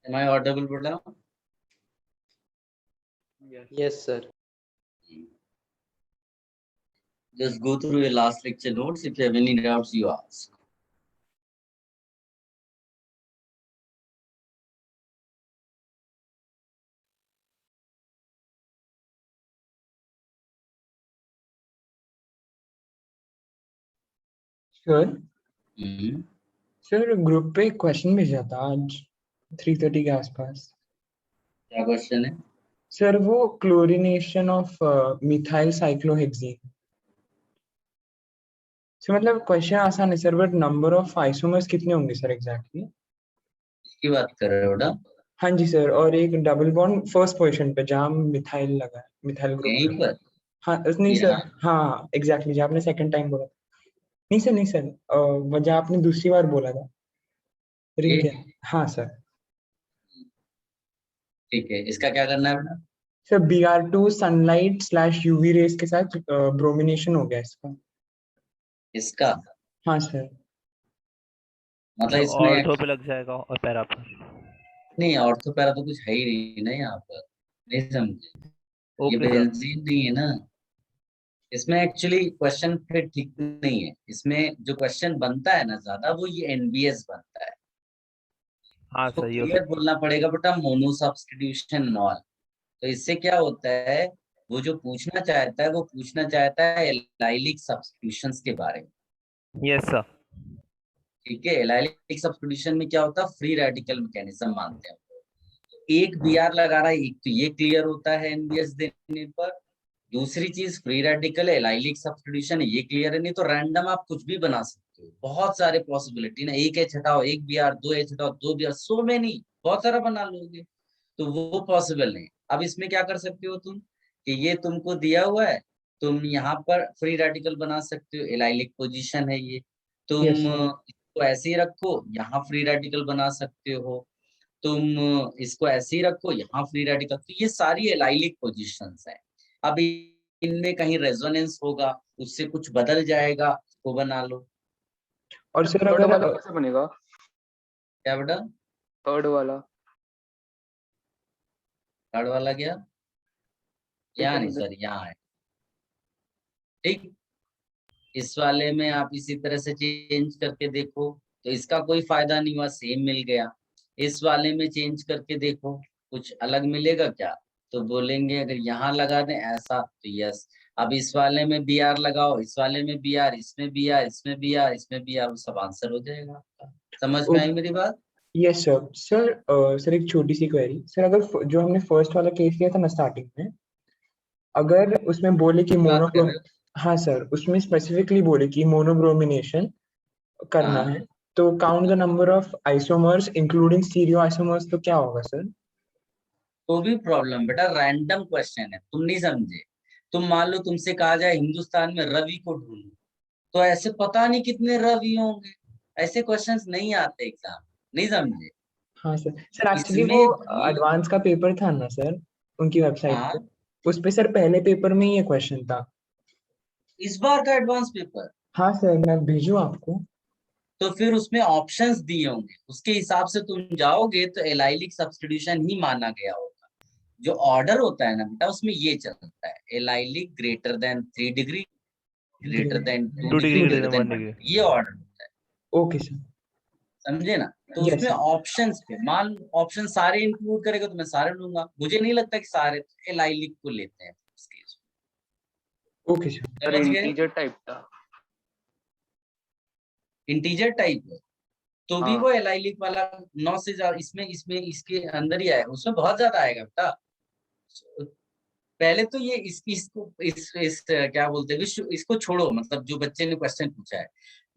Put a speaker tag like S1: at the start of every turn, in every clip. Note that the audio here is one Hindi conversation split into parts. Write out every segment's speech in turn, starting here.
S1: Am I audible, Buddha?
S2: Yes, sir.
S1: Just go through your last lecture notes. If you have any doubts, you ask.
S3: Sir sir group पे क्वेश्चन भेजा था आज 3:30 के आसपास।
S1: क्या क्वेश्चन है?
S3: सर वो chlorination of methyl cyclohexene. Sir मतलब क्वेश्चन आसान है sir, but number of isomers कितने होंगे सर एग्जैक्टली?
S1: इसकी बात कर रहे हो बेटा?
S3: हाँ जी सर, और एक डबल बॉन्ड फर्स्ट पोजीशन पे जहाँ मिथाइल लगा है, मिथाइल
S1: यहीं
S3: ग्रुप।
S1: पर?
S3: हाँ नहीं सर,
S1: यहाँ?
S3: हाँ एग्जैक्टली जहाँ आपने सेकंड टाइम बोला था। नहीं सर, वो जहाँ आपने दूसरी बार बोला था रिंग
S1: ये?
S3: के। हाँ सर।
S1: ठीक है, इसका क्या करना है बेटा?
S3: Sir Br2 sunlight slash UV rays के साथ ब्रोमिनेशन हो गया इसका।
S1: इसका
S3: हाँ सर।
S1: मतलब इसमें
S4: ऑर्थो पे लग जाएगा और पैरा पर।
S1: नहीं, ऑर्थो पैरा तो कुछ है ही नहीं ना यहाँ पर, नहीं समझे? ये
S4: ओके सर।
S1: बेंजीन नहीं है ना इसमें। एक्चुअली क्वेश्चन फिर ठीक नहीं है। इसमें जो क्वेश्चन बनता है ना ज्यादा, वो ये एनबीएस बनता है।
S4: हाँ
S1: तो
S4: सही हो
S1: क्लियर बोलना पड़ेगा बेटा, मोनो सब्स्टिट्यूशन नॉल। तो इससे क्या होता है, वो जो पूछना चाहता है वो पूछना चाहता है एलाइलिक सब्स्टिट्यूशंस के बारे में।
S4: Yes sir.
S1: ठीक है, एलाइलिक सब्स्टिट्यूशन में क्या होता है, फ्री रेडिकल मैकेनिज्म मानते हैं। एक बीआर लगा रहा है, एक तो ये क्लियर होता है एनबीएस देने पर। दूसरी चीज फ्री रेडिकल एलाइलिक सब्स्टिट्यूशन है, ये क्लियर है। नहीं तो रैंडम आप कुछ भी बना सकते हो, बहुत सारे पॉसिबिलिटी ना। एक एच हटाओ, एक बीआर, दो एच हटाओ, दो बीआर, सो मेनी, बहुत सारा बना लोगे। तो वो पॉसिबल नहीं। अब इसमें क्या कर सकते हो तुम, कि ये तुमको दिया हुआ है, तुम यहाँ पर फ्री रेडिकल बना सकते हो, एलाइलिक पोजीशन है ये। तुम
S3: Yes.
S1: इसको ऐसे ही रखो, यहाँ फ्री रेडिकल बना सकते हो। तुम इसको ऐसे ही रखो, यहाँ फ्री रेडिकल। तो ये सारी एलाइलिक पोजीशंस हैं। अब इनमें कहीं रेजोनेंस होगा, उससे कुछ बदल जाएगा, वो बना लो।
S3: और सर
S2: थर्ड
S3: अगर
S2: वाला कैसे बनेगा?
S1: क्या बेटा?
S2: थर्ड वाला
S1: थर्ड वाला क्या? यहाँ नहीं
S2: समझे?
S1: सर, यहाँ है। ठीक, इस वाले में आप इसी तरह से चेंज करके देखो, तो इसका कोई फायदा नहीं हुआ, सेम मिल गया। इस वाले में चेंज करके देखो, कुछ अलग मिलेगा क्या? तो बोलेंगे अगर यहाँ लगा दें ऐसा तो यस। अब इस वाले में बी आर लगाओ, इस वाले में बी आर, इसमें बी आर, इसमें बी आर, इसमें बी आर, सब आंसर हो जाएगा आपका। समझ में आई मेरी बात?
S3: Yes sir. सर एक छोटी सी क्वेरी सर, अगर जो हमने फर्स्ट वाला केस लिया था ना स्टार्टिंग में, अगर उसमें बोले कि
S1: बात कर रहे हो?
S3: हाँ सर, उसमें स्पेसिफिकली बोले कि मोनोब्रोमिनेशन करना
S1: हाँ,
S3: है, तो count the number of isomers including stereo isomers, तो क्या होगा सर?
S1: तो भी प्रॉब्लम बेटा, रैंडम क्वेश्चन है, तुम नहीं समझे। तुम मान लो तुमसे कहा जाए हिंदुस्तान में रवि को ढूंढो, तो ऐसे पता नहीं कितने रवि होंगे। ऐसे क्वेश्चंस नहीं आते एग्जाम, नहीं समझे।
S3: हाँ सर। सर एक्चुअली वो
S1: इसमें भी
S3: एडवांस का पेपर था ना सर, उनकी वेबसाइट
S1: हाँ,
S3: पे, उस पे सर पहले पेपर में ही ये क्वेश्चन था।
S1: इस बार का एडवांस पेपर,
S3: हाँ सर, मैं भेजूँ आपको?
S1: तो फिर उसमें ऑप्शंस दिए होंगे, उसके हिसाब से तुम जाओगे तो एलाइलिक सब्स्टिट्यूशन ही माना गया होगा। जो ऑर्डर होता है ना बेटा, उसमें ये चलता है, allylic greater than 3 degree, greater than 2
S4: 2
S1: degree,
S4: degree
S1: greater
S4: greater
S1: than
S4: 1
S1: 1
S4: degree.
S1: Degree, ये ऑर्डर होता है।
S3: Okay sir.
S1: समझे ना? तो
S3: यस
S1: उसमें
S3: सर।
S1: ऑप्शंस पे मान लो, ऑप्शन सारे इंक्लूड करेगा तो मैं सारे लूंगा। मुझे नहीं लगता कि सारे एलाइलिक को लेते हैं इस केस में।
S3: Okay sir.
S2: सर
S1: समझ गए?
S2: इंटीजर टाइप था।
S1: इंटीजर टाइप है तो भी
S2: हाँ
S1: वो एलाइलिक वाला 9 से ज्यादा इसमें इसमें इसके अंदर ही आएगा, उसमें बहुत ज्यादा आएगा बेटा। पहले तो ये इसको इस क्या बोलते हैं, विश्व इसको छोड़ो, मतलब जो बच्चे ने क्वेश्चन पूछा है,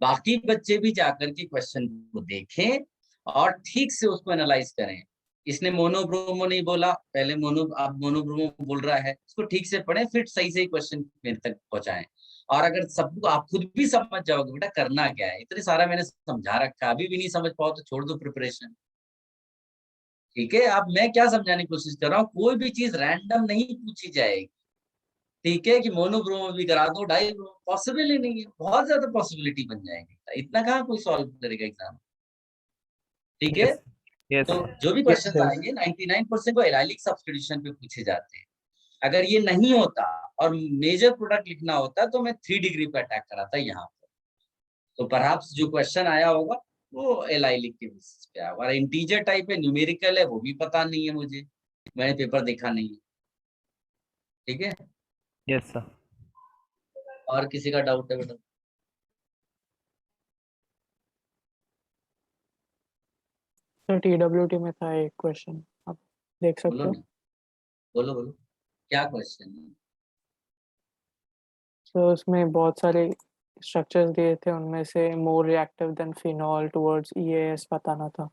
S1: बाकी बच्चे भी जाकर के क्वेश्चन को देखें और ठीक से उसको एनालाइज करें। इसने मोनोब्रोमो नहीं बोला पहले, अब मोनोब्रोमो बोल रहा है, उसको ठीक से पढ़ें, फिर सही सही क्वेश्चन मेरे तक पहुंचाएं। और अगर सबको आप खुद भी समझ जाओगे बेटा करना क्या है, इतने सारा मैंने समझा रखा है, अभी भी नहीं समझ पाओ तो छोड़ दो प्रिपरेशन। ठीक है, अब मैं क्या समझाने की कोशिश कर रहा हूँ, कोई भी चीज रैंडम नहीं पूछी जाएगी। ठीक है, कि मोनोब्रोमो भी करा दो, डाई पॉसिबल ही नहीं है, बहुत ज्यादा पॉसिबिलिटी बन जाएंगे, इतना कहाँ कोई सॉल्व करेगा एग्जाम। ठीक है,
S4: यस यस
S1: तो जो भी
S3: Yes,
S1: क्वेश्चन
S3: sir.
S1: आएंगे 99% वो एलाइलिक सब्स्टिट्यूशन पे पूछे जाते हैं। अगर ये नहीं होता और मेजर प्रोडक्ट लिखना होता तो मैं 3 डिग्री पे अटैक कराता यहाँ पर। तो परहैप्स जो क्वेश्चन आया होगा वो एलाइलिक के बेसिस पे आया, और इंटीजर टाइप है, न्यूमेरिकल है, वो भी पता नहीं है मुझे, मैंने पेपर देखा नहीं है। ठीक है,
S4: यस सर।
S1: और किसी का डाउट है बेटा?
S5: सर TWT में था एक क्वेश्चन, आप देख सकते
S1: बोलो
S5: हो।
S1: ना, बोलो बोलो, क्या क्वेश्चन है?
S5: तो उसमें बहुत सारे स्ट्रक्चर्स दिए थे, उनमें से more reactive than phenol towards EAS बताना था।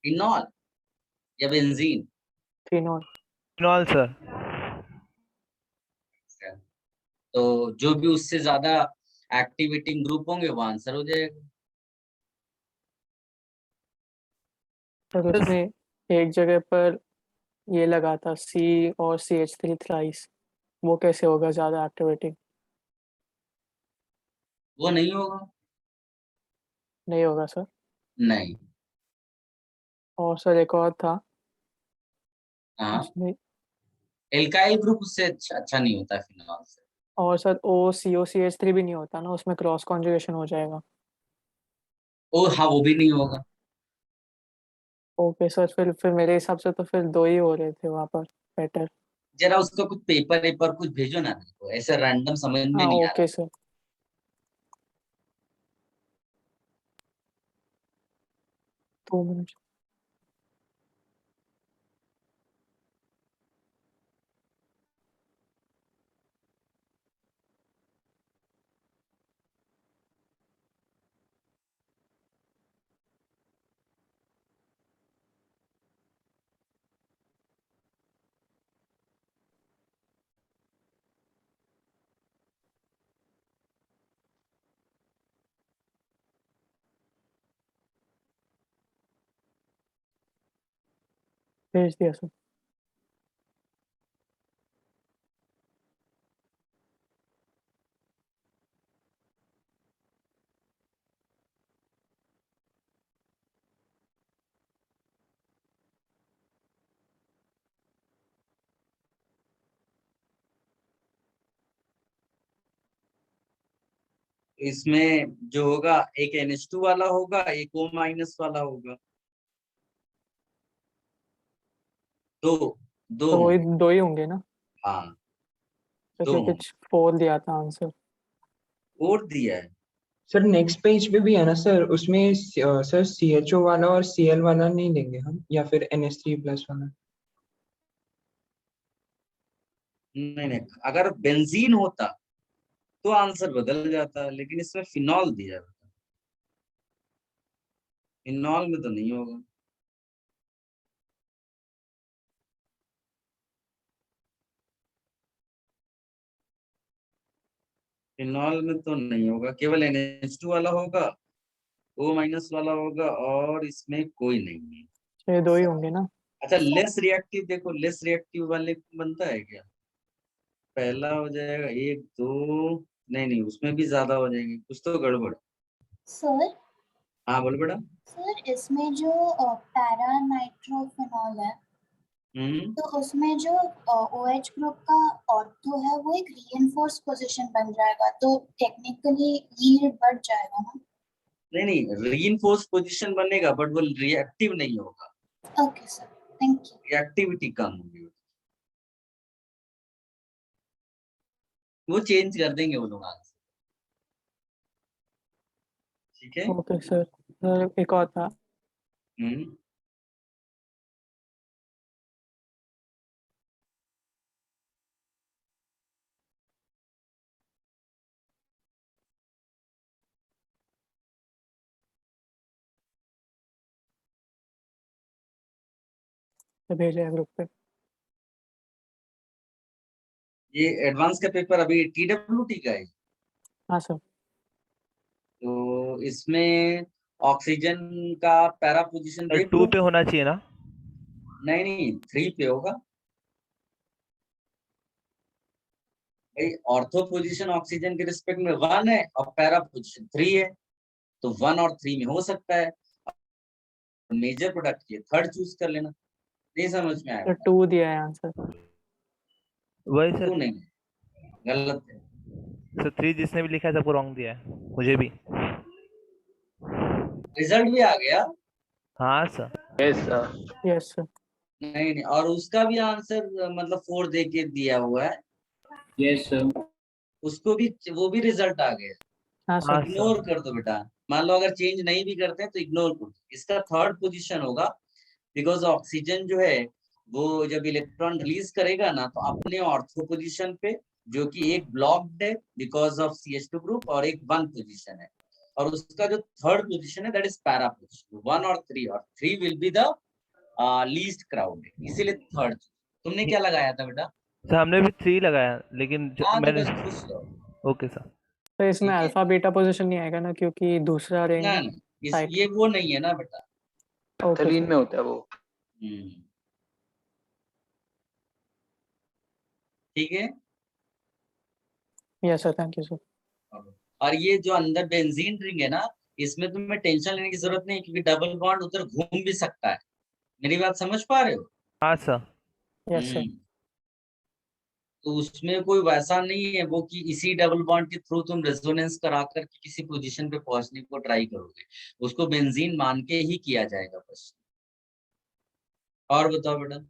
S1: फिनॉल या बेंजीन?
S5: फिनॉल।
S4: Phenol sir.
S1: तो जो भी उससे ज्यादा एक्टिवेटिंग ग्रुप होंगे वो आंसर हो जाएगा।
S5: तो उसमें एक जगह पर ये लगा था C और CH3 थ्राइस, वो कैसे होगा ज़्यादा एक्टिवेटिंग?
S1: वो नहीं होगा।
S5: नहीं होगा सर।
S1: नहीं।
S5: और सर एक और था
S1: हाँ,
S5: उसमें,
S1: एल्काइल ग्रुप उससे अच्छा नहीं होता फिनॉल से।
S5: और सर OCOCH3 भी नहीं होता ना, उसमें क्रॉस कॉन्जुगेशन हो जाएगा।
S1: ओ हाँ, वो भी नहीं होगा।
S5: ओके सर, फिर मेरे हिसाब से तो फिर 2 ही हो रहे थे वहाँ पर बेटर।
S1: जरा उसका कुछ पेपर कुछ भेजो ना मेरे को, ऐसे रैंडम समझ में
S5: हाँ
S1: नहीं आ रहा।
S5: Okay sir. दो मिनट। भेज दिया सर।
S1: इसमें जो होगा एक NH2 वाला होगा, एक O माइनस वाला होगा। दो दो
S5: तो वही
S1: होंगे।
S5: 2 ही होंगे ना,
S1: हाँ, दो
S5: जैसे
S1: होंगे।
S5: कुछ 4 दिया था आंसर।
S1: और दिया है।
S3: सर नेक्स्ट पेज पे भी है ना सर, उसमें सर CHO वाला और Cl वाला नहीं देंगे हम, या फिर NH3+ वाला?
S1: नहीं नहीं, अगर बेंजीन होता तो आंसर बदल जाता, लेकिन इसमें फिनॉल दिया है। फिनॉल में तो नहीं होगा। फिनॉल में तो नहीं होगा, केवल NH2 वाला होगा, O माइनस वाला होगा, और इसमें कोई नहीं है।
S5: तो ये 2 ही होंगे ना।
S1: अच्छा, लेस रिएक्टिव देखो, लेस रिएक्टिव वाले बनता है क्या? पहला हो जाएगा 1 2, नहीं नहीं, उसमें भी ज्यादा हो जाएंगे, कुछ तो गड़बड़।
S6: सर
S1: हाँ बोल बेटा।
S6: सर इसमें जो पैरा नाइट्रोफिनॉल है,
S1: हम्म,
S6: तो उसमें जो OH ग्रुप का ऑर्थो है वो एक रीइंफोर्स पोजीशन बन जाएगा, तो टेक्निकली यील्ड बढ़ जाएगा ना।
S1: नहीं नहीं, रीइंफोर्स पोजीशन बनेगा, बट वो रिएक्टिव नहीं होगा।
S6: Okay sir, thank you.
S1: Reactivity कम होगी, वो चेंज कर देंगे वो लोग आंसर। ठीक है।
S5: Okay sir. सर एक और था,
S1: हम्म,
S5: तो भेजा है ग्रुप पे।
S1: ये एडवांस का पेपर अभी TWT का है।
S5: हाँ सर।
S1: तो इसमें ऑक्सीजन का पैरा पोजीशन
S4: सर
S1: देख
S4: 2
S1: लूं?
S4: पे होना चाहिए ना।
S1: नहीं नहीं, 3 पे होगा भाई। ऑर्थो पोजीशन ऑक्सीजन के रिस्पेक्ट में 1 है और पैरा पोजीशन 3 है, तो 1 और 3 में हो सकता है। मेजर प्रोडक्ट के थर्ड चूज कर लेना। नहीं समझ में आया?
S5: तो 2 दिया है आंसर।
S4: वही
S1: क्यों
S4: सर।
S1: नहीं, गलत है।
S4: सर 3 जिसने भी लिखा है सबको रॉन्ग दिया है, मुझे भी।
S1: रिजल्ट भी आ गया?
S4: हाँ sir.
S2: Yes sir.
S5: Yes sir.
S1: नहीं नहीं, और उसका भी आंसर मतलब 4 दे के दिया हुआ है,
S2: यस सर।
S1: उसको भी, वो भी रिजल्ट आ गया।
S5: हाँ
S4: हाँ
S5: सर।
S1: Ignore
S4: sir.
S1: कर दो बेटा, मान लो अगर चेंज नहीं भी करते हैं तो इग्नोर कर दो। इसका थर्ड पोजीशन होगा, बिकॉज ऑक्सीजन जो है वो जब इलेक्ट्रॉन रिलीज करेगा ना तो अपने ऑर्थो पोजीशन पे, जो कि एक ब्लॉक्ड है बिकॉज ऑफ CH2 ग्रुप, और एक 1 पोजीशन है, और उसका जो थर्ड पोजीशन है दैट इज पैरा पोजीशन 1 और 3, और 3 will be the least crowded, इसीलिए थर्ड। तुमने क्या लगाया था बेटा?
S4: सर हमने भी 3 लगाया, लेकिन
S1: हाँ तो
S4: मैंने।
S1: बस खुश रहो।
S4: Okay sir.
S5: तो इसमें
S1: ठीक है,
S5: अल्फा बीटा पोजीशन नहीं आएगा ना, क्योंकि दूसरा
S1: ना
S5: रिंग
S1: ना, इस
S5: साइट।
S1: ये वो नहीं है ना बेटा।
S5: ओके
S2: थलीन
S5: सर।
S2: में होता है वो।
S1: हम्म, ठीक है।
S5: Yes sir, thank you sir.
S1: और ये जो अंदर बेंजीन रिंग है ना, इसमें तुम्हें टेंशन लेने की जरूरत नहीं, क्योंकि डबल बॉन्ड उधर घूम भी सकता है। मेरी बात समझ पा रहे हो?
S4: हाँ सर।
S5: Yes sir.
S1: हम्म, तो उसमें कोई वैसा नहीं है वो कि इसी डबल बॉन्ड के थ्रू तुम रेजोनेंस करा कर के किसी पोजीशन पे पहुंचने को ट्राई करोगे, उसको बेंजीन मान के ही किया जाएगा बस। और बताओ बेटा,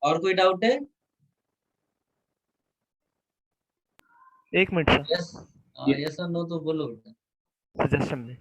S1: और कोई डाउट है?
S4: 1 मिनट सर।
S1: यस, यस और नो तो बोलो बेटा।
S4: सजेशन में।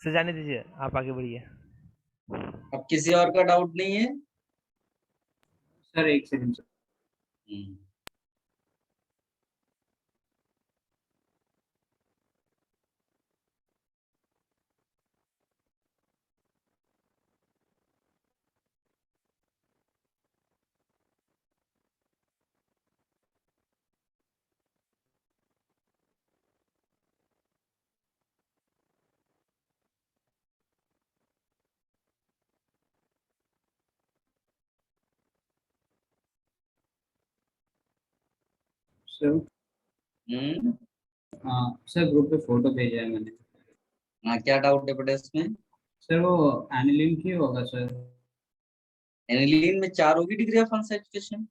S4: सर जाने दीजिए, आप आगे बढ़िए।
S1: अब किसी और का डाउट नहीं है?
S2: सर एक सेकंड सर।
S1: हम्म,
S2: सर
S1: हम्म,
S2: हाँ सर, ग्रुप पे फोटो भेजा है मैंने।
S1: हाँ क्या डाउट है बेटा इसमें?
S2: सर वो एनिलिन की होगा सर।
S1: एनिलीन में 4 होगी डिग्री ऑफ अनसैचुरेशन।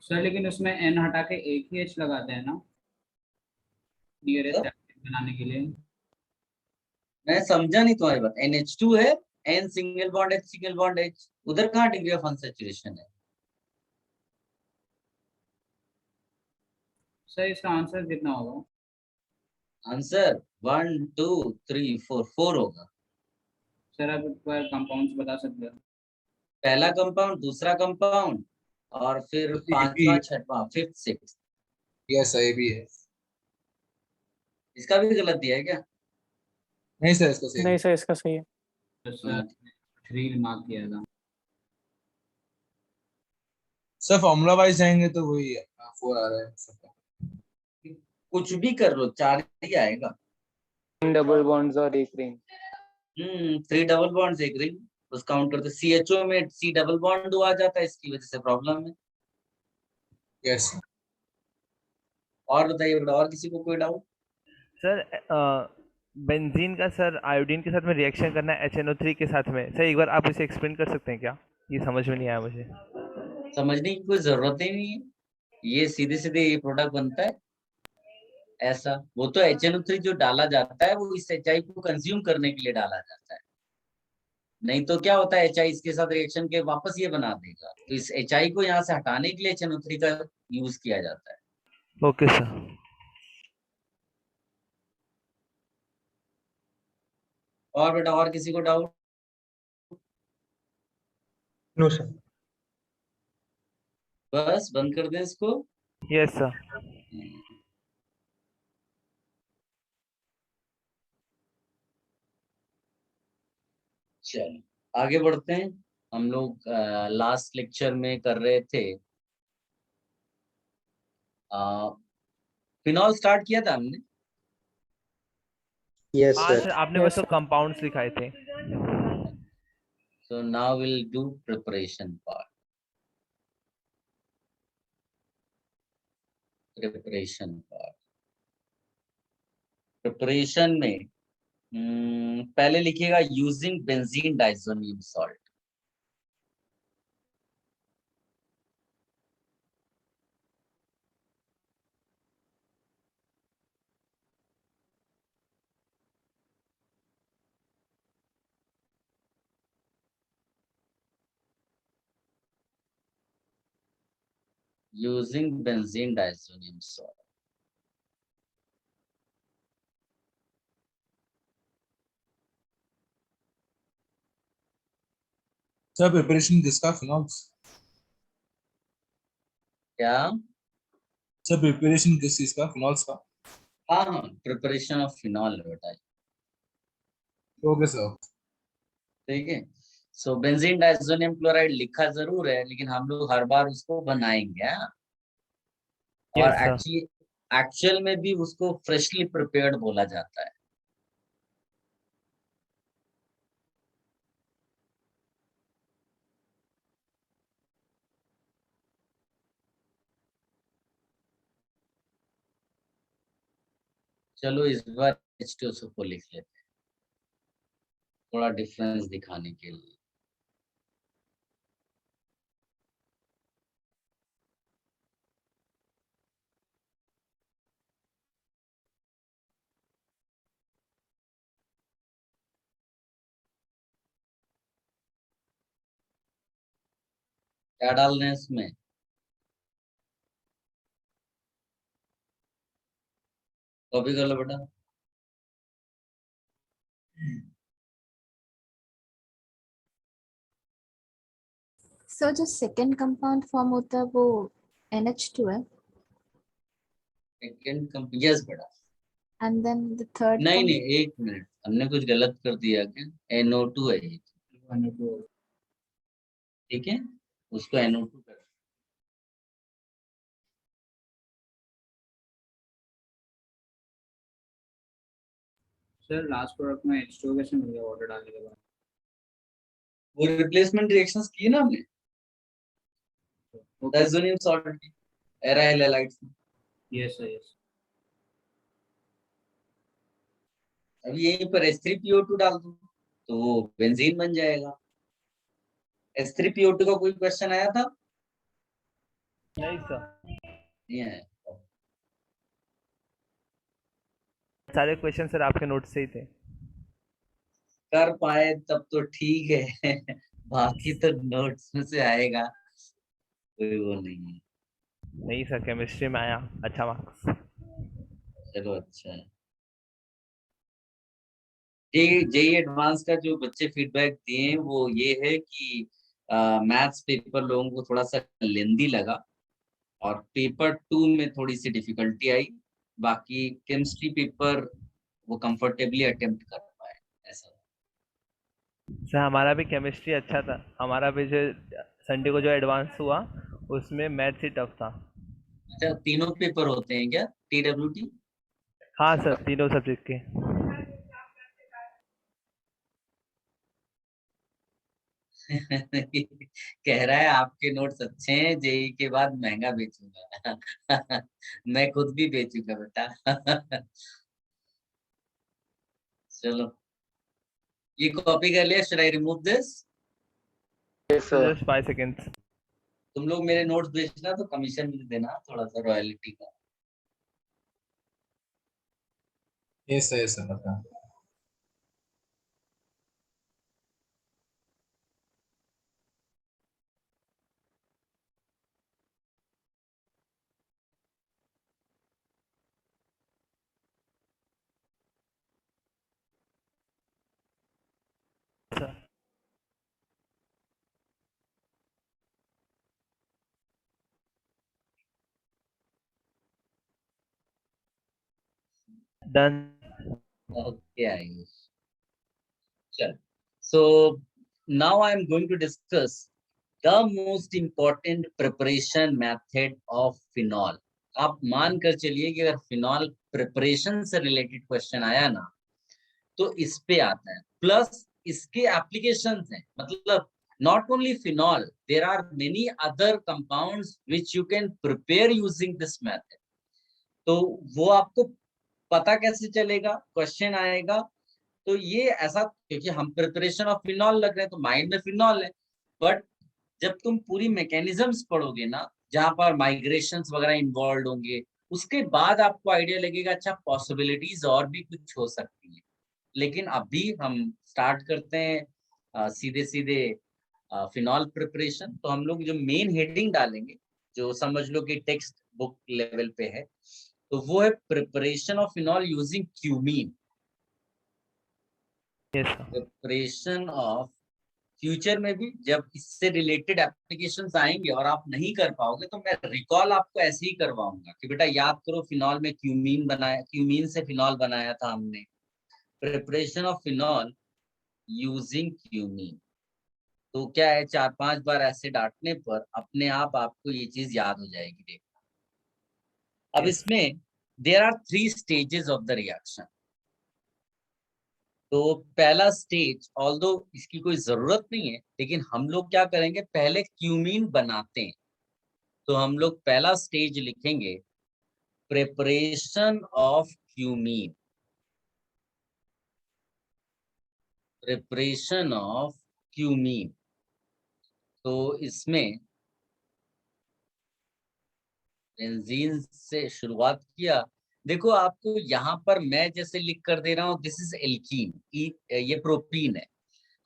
S2: सर लेकिन उसमें एन हटा के एक ही एच लगाते हैं ना, नियरेस्ट बनाने के लिए।
S1: मैं समझा नहीं तुम्हारी बात। NH2 है, N single bond H single bond H, उधर कहाँ डिग्री ऑफ अनसैचुरेशन है?
S2: सर इसका आंसर कितना होगा?
S1: आंसर 1 2 3 4 4 होगा।
S2: सर आप एक बार कंपाउंड्स बता सकते हो?
S1: पहला कंपाउंड, दूसरा कंपाउंड, और फिर पांचवा छठवां, फिफ्थ सिक्स।
S7: यस ये भी है।
S1: इसका भी गलत दिया है क्या?
S7: नहीं सर इसका सही
S5: नहीं
S7: है।
S5: सर, इसका सही है।
S2: तो सर 3 मार्क किया था।
S7: सर फॉर्मूला वाइज जाएंगे तो वही 4 आ रहा है सबका।
S1: कुछ भी कर लो, 4 ही आएगा।
S2: डबल बॉन्ड्स और एक रिंग।
S1: 3 डबल बॉन्ड्स एक रिंग, उस काउंट करते। CHO में C डबल बॉन्ड आ जाता है, इसकी वजह से प्रॉब्लम है।
S7: यस।
S1: और बताइए बेटा, और किसी को कोई डाउट?
S4: सर बेंजीन का सर आयोडीन के साथ में रिएक्शन करना है HNO3 के साथ में। सर एक बार आप इसे एक्सप्लेन कर सकते हैं क्या? ये समझ में नहीं आया मुझे।
S1: समझने की कोई जरूरत ही नहीं है, ये सीधे सीधे ये प्रोडक्ट बनता है ऐसा। वो तो HNO3 जो डाला जाता है वो इस HI को कंज्यूम करने के लिए डाला जाता है, नहीं तो क्या होता है HI इसके साथ रिएक्शन के वापस ये बना देगा, तो इस HI को यहाँ से हटाने के लिए HNO3 का यूज किया जाता है।
S4: Okay sir.
S1: और बेटा, और किसी को डाउट?
S3: No sir.
S1: बस बंद कर दें इसको।
S4: Yes sir.
S1: चलो आगे बढ़ते हैं। हम लोग लास्ट लेक्चर में कर रहे थे, फिनॉल स्टार्ट किया था हमने।
S8: Yes,
S4: हाँ
S8: sir.
S4: सर, आपने
S5: Yes,
S4: बस तो
S5: sir.
S4: कंपाउंड्स लिखाए थे।
S1: So now we'll do preparation part. Preparation part. Preparation में पहले लिखिएगा using benzene diazonium salt. Using benzene diazonium salt.
S7: Sir preparation किसका, फिनॉल्स?
S1: क्या?
S7: सर प्रिपरेशन किस चीज का, फिनॉल्स का?
S1: हाँ हाँ, प्रिपरेशन ऑफ फिनॉल बेटा।
S7: Okay sir.
S1: ठीक है। सो बेंजीन डाइज़ोनियम क्लोराइड लिखा जरूर है, लेकिन हम लोग हर बार उसको बनाएंगे, हाँ? और
S4: यस सर।
S1: एक्चुअल में भी उसको फ्रेशली प्रिपेयर्ड बोला जाता है। चलो इस बार H2SO को लिख लेते हैं, थोड़ा डिफरेंस दिखाने के लिए। क्या डाल रहे हैं इसमें? कॉपी कर लो बेटा।
S9: सर जो सेकंड कंपाउंड फॉर्म होता है वो NH2 है,
S1: यस बेटा।
S9: एंड देन द थर्ड
S1: नहीं नहीं, एक मिनट, हमने कुछ गलत कर दिया क्या? NO2 है ये, ठीक है, उसको NO2 कर।
S2: सर लास्ट प्रोडक्ट में H2O कैसे मिल गया वाटर डालने के बाद?
S1: वो रिप्लेसमेंट रिएक्शंस की ना हमने
S2: ओके।
S1: डाइज़ोनियम सॉल्ट की, एराइल हैलाइड्स में।
S2: Yes sir, yes.
S1: अभी यहीं पर H3PO2 डाल दूं तो वो बेंजीन बन जाएगा। H3PO2 का कोई क्वेश्चन आया था?
S4: नहीं सर,
S1: नहीं आया।
S4: सारे क्वेश्चन सर आपके नोट से ही थे।
S1: कर पाए तब तो ठीक है बाकी तो नोट्स में से आएगा, कोई वो नहीं है।
S4: नहीं सर, केमिस्ट्री में आया अच्छा मार्क्स।
S1: चलो अच्छा है। जेई एडवांस का जो बच्चे फीडबैक दिए हैं वो ये है कि मैथ्स पेपर लोगों को थोड़ा सा लेंदी लगा और पेपर 2 में थोड़ी सी डिफिकल्टी आई, बाकी केमिस्ट्री पेपर वो कंफर्टेबली अटेम्प्ट कर पाए, ऐसा।
S4: सर हमारा भी केमिस्ट्री अच्छा था, हमारा भी जो संडे को जो एडवांस हुआ उसमें मैथ्स ही टफ था।
S1: अच्छा, तीनों पेपर होते हैं क्या TWT?
S4: हाँ सर, तीनों सब्जेक्ट के।
S1: कह रहा है आपके नोट्स अच्छे हैं, जेई के बाद महंगा बेचूंगा मैं खुद भी बेचूंगा बेटा चलो ये कॉपी कर लिया, should I remove this?
S8: Yes, sir.
S4: Just 5 seconds.
S1: तुम लोग मेरे नोट्स बेचना तो कमीशन मुझे देना थोड़ा सा, रॉयल्टी का।
S7: यस सर, पता।
S4: Sir done.
S1: Okay, Ayush. Chal. So now I am going to discuss the most important preparation method of phenol. आप मान कर चलिए कि अगर फिनॉल प्रिपरेशन से रिलेटेड क्वेश्चन आया ना तो इस पे आता है, प्लस इसके एप्लीकेशंस हैं, मतलब not only phenol, there are many other compounds which you can prepare using this method. तो वो आपको पता कैसे चलेगा, क्वेश्चन आएगा तो ये ऐसा, क्योंकि हम प्रिपरेशन ऑफ फिनॉल लग रहे हैं तो माइंड में फिनॉल है, बट जब तुम पूरी मैकेनिज्म्स पढ़ोगे ना जहां पर माइग्रेशंस वगैरह इन्वॉल्व होंगे, उसके बाद आपको आइडिया लगेगा अच्छा पॉसिबिलिटीज और भी कुछ हो सकती है। लेकिन अभी हम स्टार्ट करते हैं सीधे सीधे फिनॉल प्रिपरेशन। तो हम लोग जो मेन हेडिंग डालेंगे, जो समझ लो कि टेक्स्ट बुक लेवल पे है, तो वो है preparation of phenol using cumene.
S4: Yes sir.
S1: Preparation of, future में भी जब इससे रिलेटेड एप्लीकेशंस आएंगे और आप नहीं कर पाओगे तो मैं रिकॉल आपको ऐसे ही करवाऊंगा कि बेटा याद करो फिनॉल में क्यूमीन बनाया, क्यूमीन से फिनॉल बनाया था हमने। Preparation of phenol using cumene. तो क्या है, 4-5 बार ऐसे डांटने पर अपने आप आपको ये चीज याद हो जाएगी। देखो अब
S4: Yes.
S1: इसमें there are 3 stages of the reaction. तो पहला स्टेज, ऑल्दो इसकी कोई जरूरत नहीं है, लेकिन हम लोग क्या करेंगे, पहले क्यूमीन बनाते हैं। तो हम लोग पहला स्टेज लिखेंगे preparation of cumene. Preparation of cumene. तो इसमें बेंजीन से शुरुआत किया। देखो आपको यहाँ पर मैं जैसे लिख कर दे रहा हूँ, दिस इज एल्कीन, ये प्रोपीन है।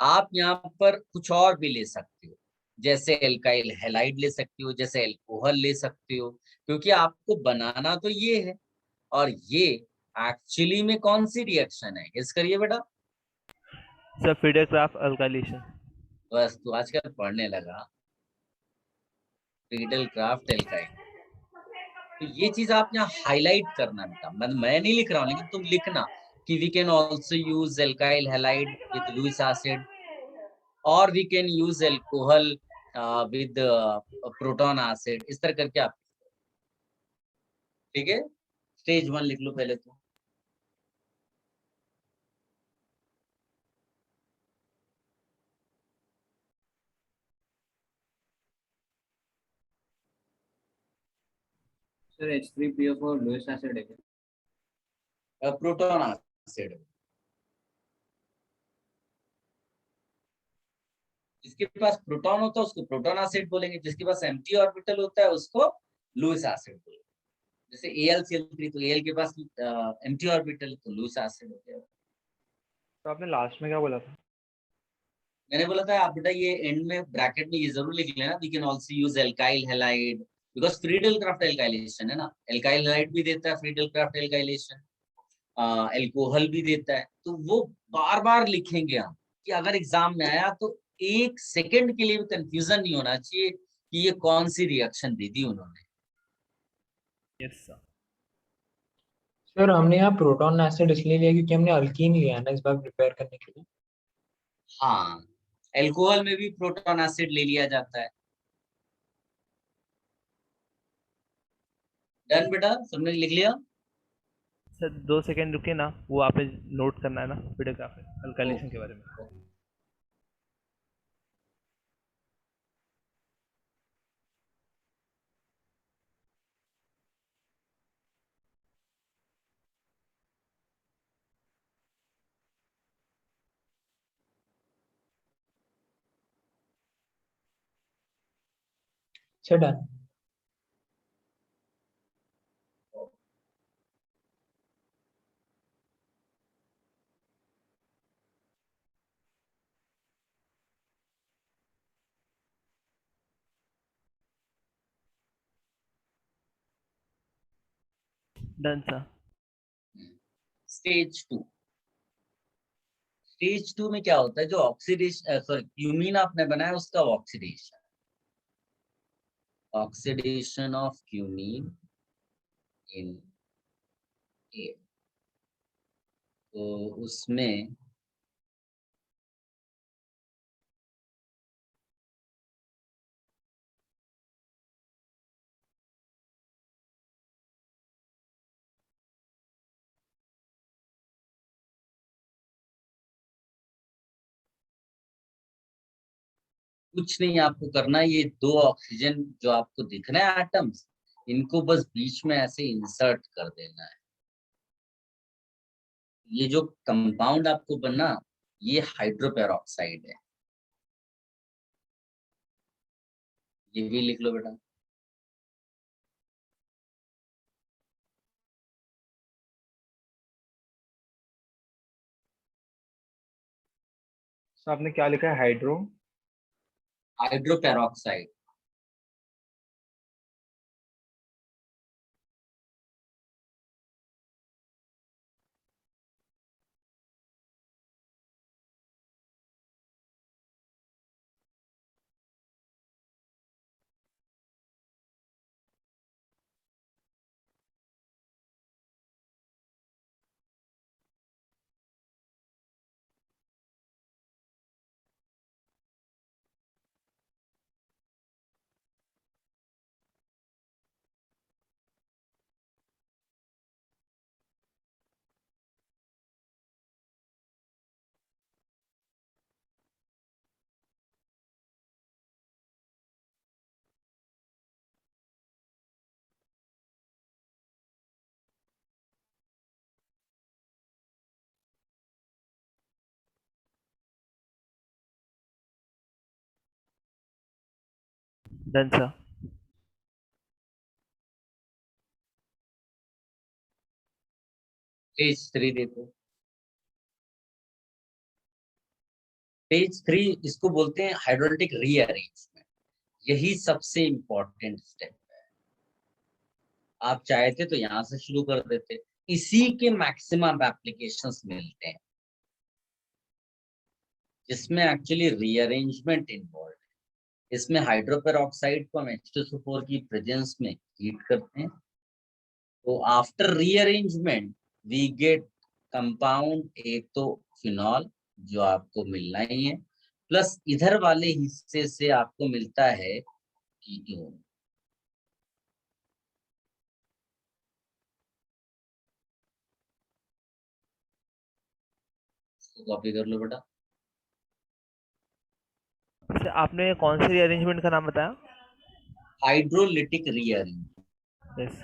S1: आप यहाँ पर कुछ और भी ले सकते हो, जैसे एल्काइल हैलाइड ले सकते हो, जैसे एल्कोहल ले सकते हो, क्योंकि आपको बनाना तो ये है। और ये एक्चुअली में कौन सी रिएक्शन है, गेस करिए बेटा।
S4: Sir Friedel Crafts alkylation.
S1: बस तू आजकल पढ़ने लगा, फ्रीडरक्राफ्ट एल्काइल। तो ये चीज आप यहाँ हाईलाइट करना बेटा, मैं नहीं लिख रहा हूँ लेकिन तुम लिखना कि we can also use alkyl halide with Lewis acid, और we can use alcohol with proton acid. इस तरह करके आप, ठीक है, स्टेज 1 लिख लो पहले तो।
S2: सर H3PO4 लुइस एसिड है क्या?
S1: Proton acid. जिसके पास प्रोटॉन होता है उसको प्रोटॉन एसिड बोलेंगे, जिसके पास एम्प्टी ऑर्बिटल होता है उसको लुइस एसिड बोलेंगे। जैसे AlCl3, तो Al के पास एम्प्टी ऑर्बिटल तो लुइस एसिड हो गया।
S3: तो आपने लास्ट में क्या बोला था?
S1: मैंने बोला था आप बेटा ये एंड में ब्रैकेट में ये जरूर लिख लेना, we can also use alkyl halide, because Friedel Crafts alkylation है ना, एल्काइल हैलाइड भी देता है फ्रीडरक्राफ्ट एल्काइलेशन, एल्कोहल भी देता है। तो वो बार बार लिखेंगे हम कि अगर एग्जाम में आया तो 1 सेकंड के लिए भी कंफ्यूजन नहीं होना चाहिए कि ये कौन सी रिएक्शन दे दी उन्होंने।
S4: Yes sir.
S3: सर हमने यहाँ प्रोटॉन एसिड इसलिए लिया क्योंकि हमने अल्कीन लिया है ना इस बार प्रिपेयर करने के लिए।
S1: हाँ, एल्कोहल में भी प्रोटॉन एसिड ले लिया जाता है। डन बेटा, सबने लिख लिया?
S4: सर 2 सेकंड रुकिए ना, वो आपने नोट करना है ना फ्रीडरक्राफ्ट अल्काइलेशन के बारे में।
S3: Sir done.
S4: Done sir.
S1: Stage 2। Stage 2 में क्या होता है, जो ऑक्सीडेशन, सॉरी क्यूमीन आपने बनाया उसका oxidation, oxidation of cumene in air. तो उसमें कुछ नहीं आपको करना, ये 2 ऑक्सीजन जो आपको दिख रहे हैं एटम्स, इनको बस बीच में ऐसे इंसर्ट कर देना है। ये जो कंपाउंड आपको बनना, ये हाइड्रोपेरोक्साइड है। ये भी लिख लो बेटा।
S3: सर आपने क्या लिखा है, hydro?
S1: Hydroperoxide.
S4: Done sir.
S1: Page 3 देखो। पेज 3 इसको बोलते हैं हाइड्रोलिटिक रीअरेंजमेंट। यही सबसे इम्पोर्टेंट स्टेप है। आप चाहे थे तो यहाँ से शुरू कर देते, इसी के मैक्सिमम एप्लीकेशंस मिलते हैं जिसमें एक्चुअली रीअरेंजमेंट इन्वॉल्व है। इसमें हाइड्रोपेरोक्साइड को हम H2SO4 की प्रेजेंस में हीट करते हैं, तो after rearrangement we get compound, एक तो फिनॉल जो आपको मिलना ही है, प्लस इधर वाले हिस्से से आपको मिलता है कीटोन। कॉपी कर लो बेटा।
S4: सर आपने कौन से रीअरेंजमेंट का नाम बताया?
S1: Hydrolytic rearrangement.
S4: Yes.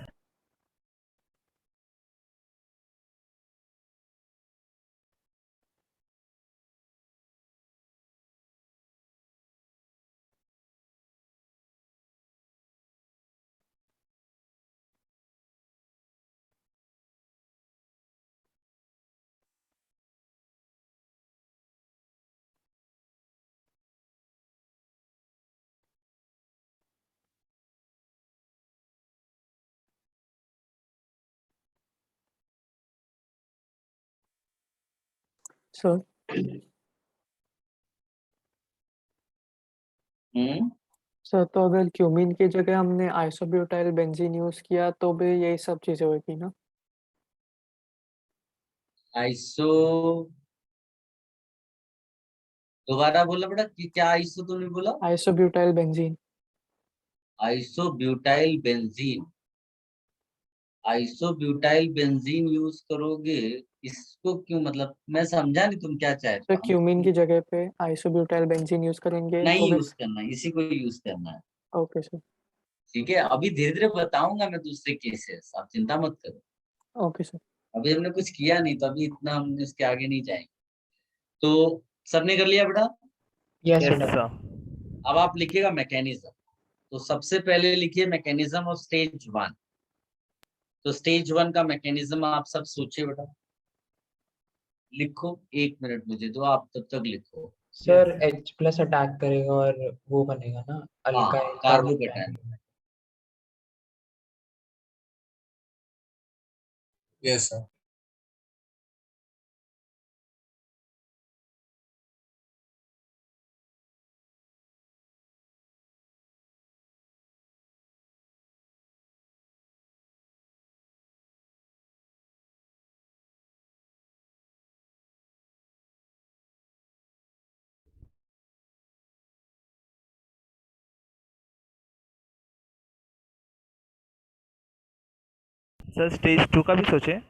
S5: Sir sir तो अगर क्यूमीन की जगह हमने आइसोब्यूटाइल बेंजीन यूज किया तो भी यही सब चीजें होगी ना?
S1: आइसो, दोबारा बोला बेटा कि क्या आइसो तूने बोला?
S5: Isobutyl benzene.
S1: Isobutyl benzene. Isobutyl benzene use करोगे, इसको क्यों, मतलब मैं समझा नहीं तुम क्या चाहते
S5: सर
S1: हो।
S5: क्यूमीन की जगह पे आइसोब्यूटाइल बेंजीन यूज करेंगे
S1: नहीं
S5: तो भी?
S1: यूज करना, इसी को यूज करना है।
S5: Okay sir.
S1: ठीक है, अभी धीरे धीरे बताऊंगा मैं दूसरे केसेस, आप चिंता मत करो।
S5: Okay sir.
S1: अभी हमने कुछ किया नहीं तो अभी इतना हम इसके आगे नहीं जाएंगे। तो सबने कर लिया बेटा?
S3: Yes
S4: yes
S3: sir.
S4: सर।
S1: अब आप लिखिएगा मैकेनिज्म। तो सबसे पहले लिखिए मैकेनिज्म ऑफ स्टेज 1। तो स्टेज 1 का मैकेनिज्म आप सब सोचिए बेटा, लिखो। 1 मिनट मुझे दो, आप तब तक लिखो।
S3: सर H+ अटैक करेगा और वो बनेगा ना,
S1: हाँ,
S3: alkyl
S1: carbocation.
S3: Carbocation.
S7: Yes sir.
S4: Sir stage 2 का भी सोचे।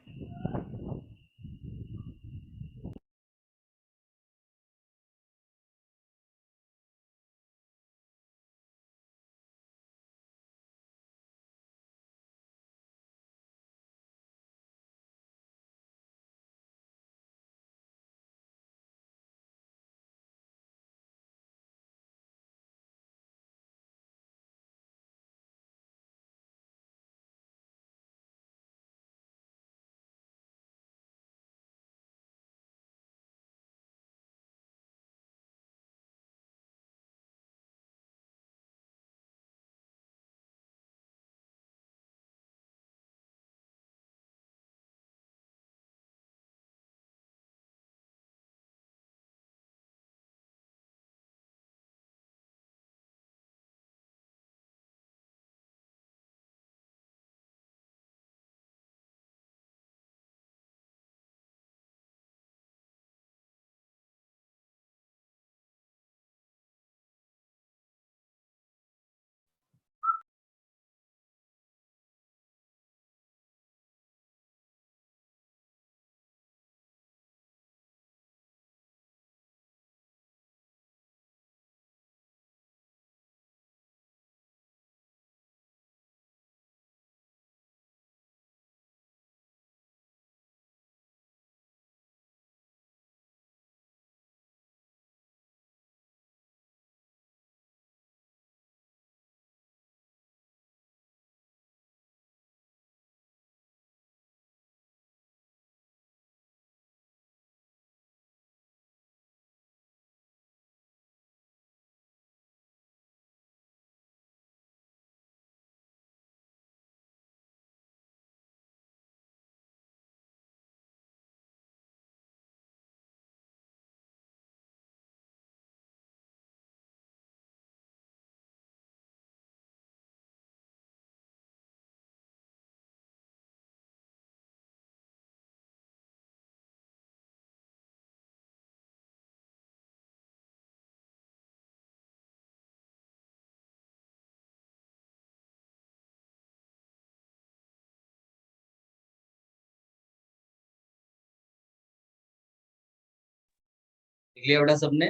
S1: लिया बेटा सबने?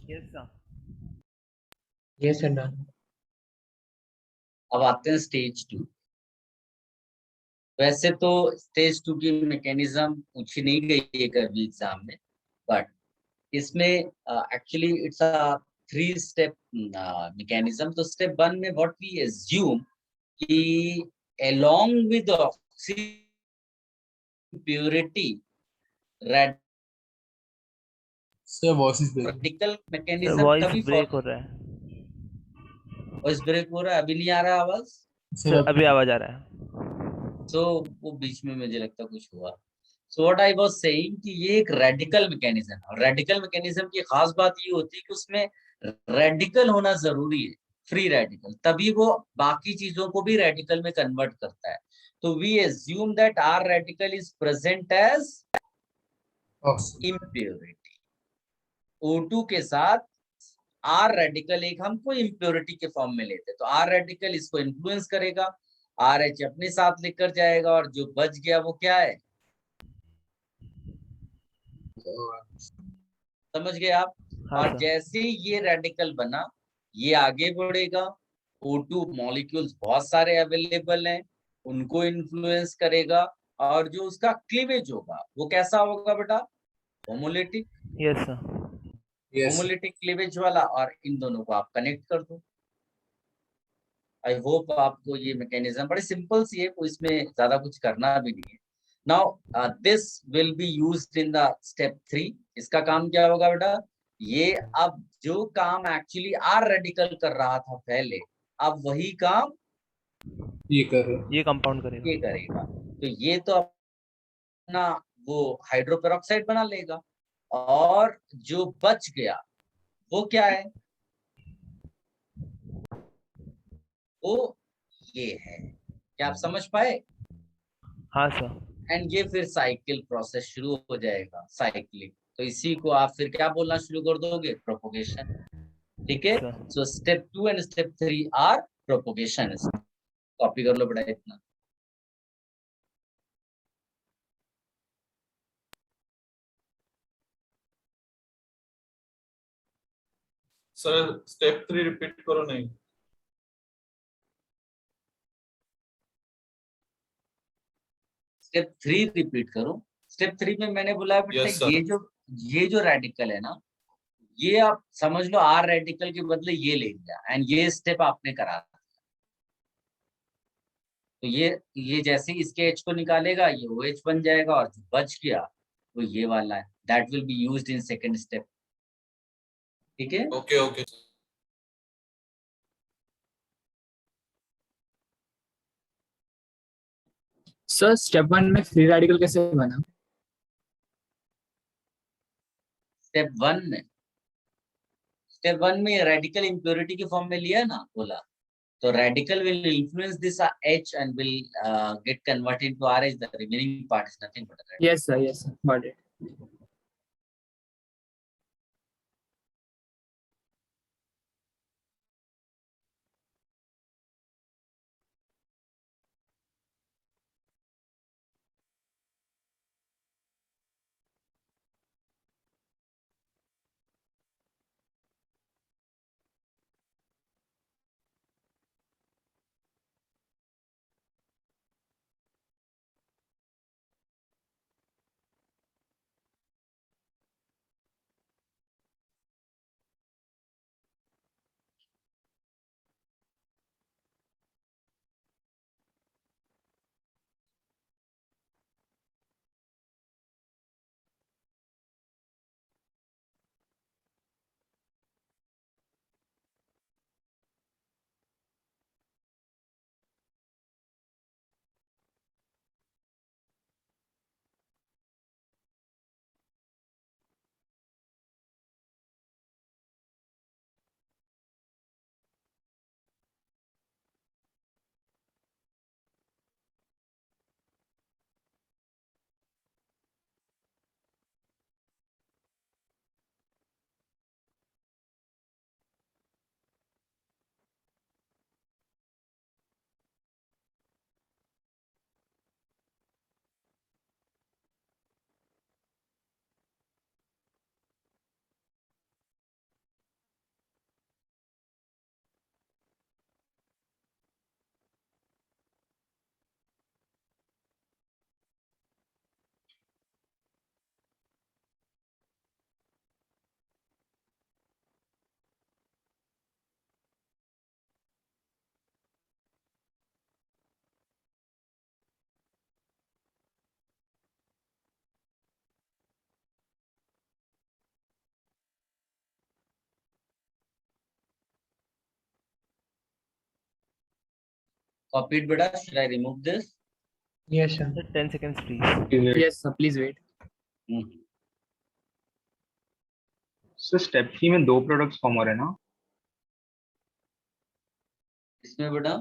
S4: Yes sir.
S3: Yes sir done.
S1: अब आते हैं स्टेज 2। वैसे तो स्टेज 2 की मैकेनिज्म पूछी नहीं गई है कभी एग्जाम में, बट इसमें actually it's a 3 step mechanism. तो स्टेप 1 में व्हाट वी एज्यूम कि along with oxygen purity
S7: sir voice is break.
S1: Radical mechanism
S4: voice
S1: तभी
S4: ब्रेक
S1: फॉलो।
S4: हो रहा है।
S1: वॉइस ब्रेक हो रहा है, अभी नहीं आ रहा आवाज?
S4: सर अभी आवाज आ रहा है।
S1: सो वो बीच में मुझे लगता कुछ हुआ। So what I was saying कि ये एक रेडिकल मैकेनिज्म है। रेडिकल मैकेनिज्म की खास बात ये होती है कि उसमें रेडिकल होना जरूरी है, फ्री रेडिकल, तभी वो बाकी चीजों को भी रेडिकल में कन्वर्ट करता है। तो we assume that r radical is present as impurity. O2 के साथ आर रेडिकल एक हमको इम्प्योरिटी के फॉर्म में लेते हैं, तो आर रेडिकल इसको इन्फ्लुएंस करेगा, RH अपने साथ लेकर जाएगा, और जो बच गया वो क्या है, समझ गए आप?
S4: हाँ
S1: और
S4: सर।
S1: जैसे ही ये रेडिकल बना, ये आगे बढ़ेगा। O2 मॉलिक्यूल्स बहुत सारे अवेलेबल हैं, उनको इन्फ्लुएंस करेगा, और जो उसका क्लीवेज होगा वो कैसा होगा बेटा? Homolytic.
S4: Yes sir.
S1: Homolytic cleavage वाला। और इन दोनों को आप कनेक्ट कर दो। आई होप आपको ये मैकेनिज्म बड़े सिंपल सी है, कोई इसमें ज्यादा कुछ करना भी नहीं है। Now this will be used in the step 3। इसका काम क्या होगा बेटा? ये अब जो काम एक्चुअली आर रेडिकल कर रहा था पहले, अब वही काम
S7: ये कर रहे।
S4: ये कंपाउंड करेगा।
S1: ये करेगा। तो ये तो अपना वो हाइड्रोपेरोक्साइड बना लेगा, और जो बच गया वो क्या है? वो ये है। क्या आप समझ पाए?
S4: हाँ सर।
S1: एंड ये फिर साइकिल प्रोसेस शुरू हो जाएगा, साइक्लिक। तो इसी को आप फिर क्या बोलना शुरू कर दोगे? प्रोपोगेशन। ठीक है।
S4: Sir
S1: so step 2 and step 3 are propagation. Copy कर लो बेटा इतना।
S7: सर स्टेप 3 रिपीट करो नहीं।
S1: स्टेप 3 रिपीट करो। स्टेप 3 में मैंने बोला बेटा
S7: Yes, sir.
S1: ये जो रेडिकल है ना, ये आप समझ लो आर रेडिकल के बदले ये ले लिया एंड ये स्टेप आपने करा। तो ये जैसे ही इसके एच को निकालेगा ये ओ एच बन जाएगा और जो बच गया वो ये वाला है, that will be used in second step. ठीक है,
S7: ओके ओके।
S2: सर स्टेप 1 में फ्री रेडिकल कैसे बना?
S1: स्टेप वन में रेडिकल इम्प्योरिटी की फॉर्म में लिया ना, बोला तो radical will influence this H and will get converted into RH. The remaining part is nothing but a radical.
S2: Yes sir, got it.
S1: Copied, beta. Should I remove this?
S3: Yes, sir.
S4: 10 seconds please.
S2: Yes sir, please wait.
S10: Sir step 3 में 2 प्रोडक्ट्स फॉर्म हो रहे हैं ना?
S1: इसमें बेटा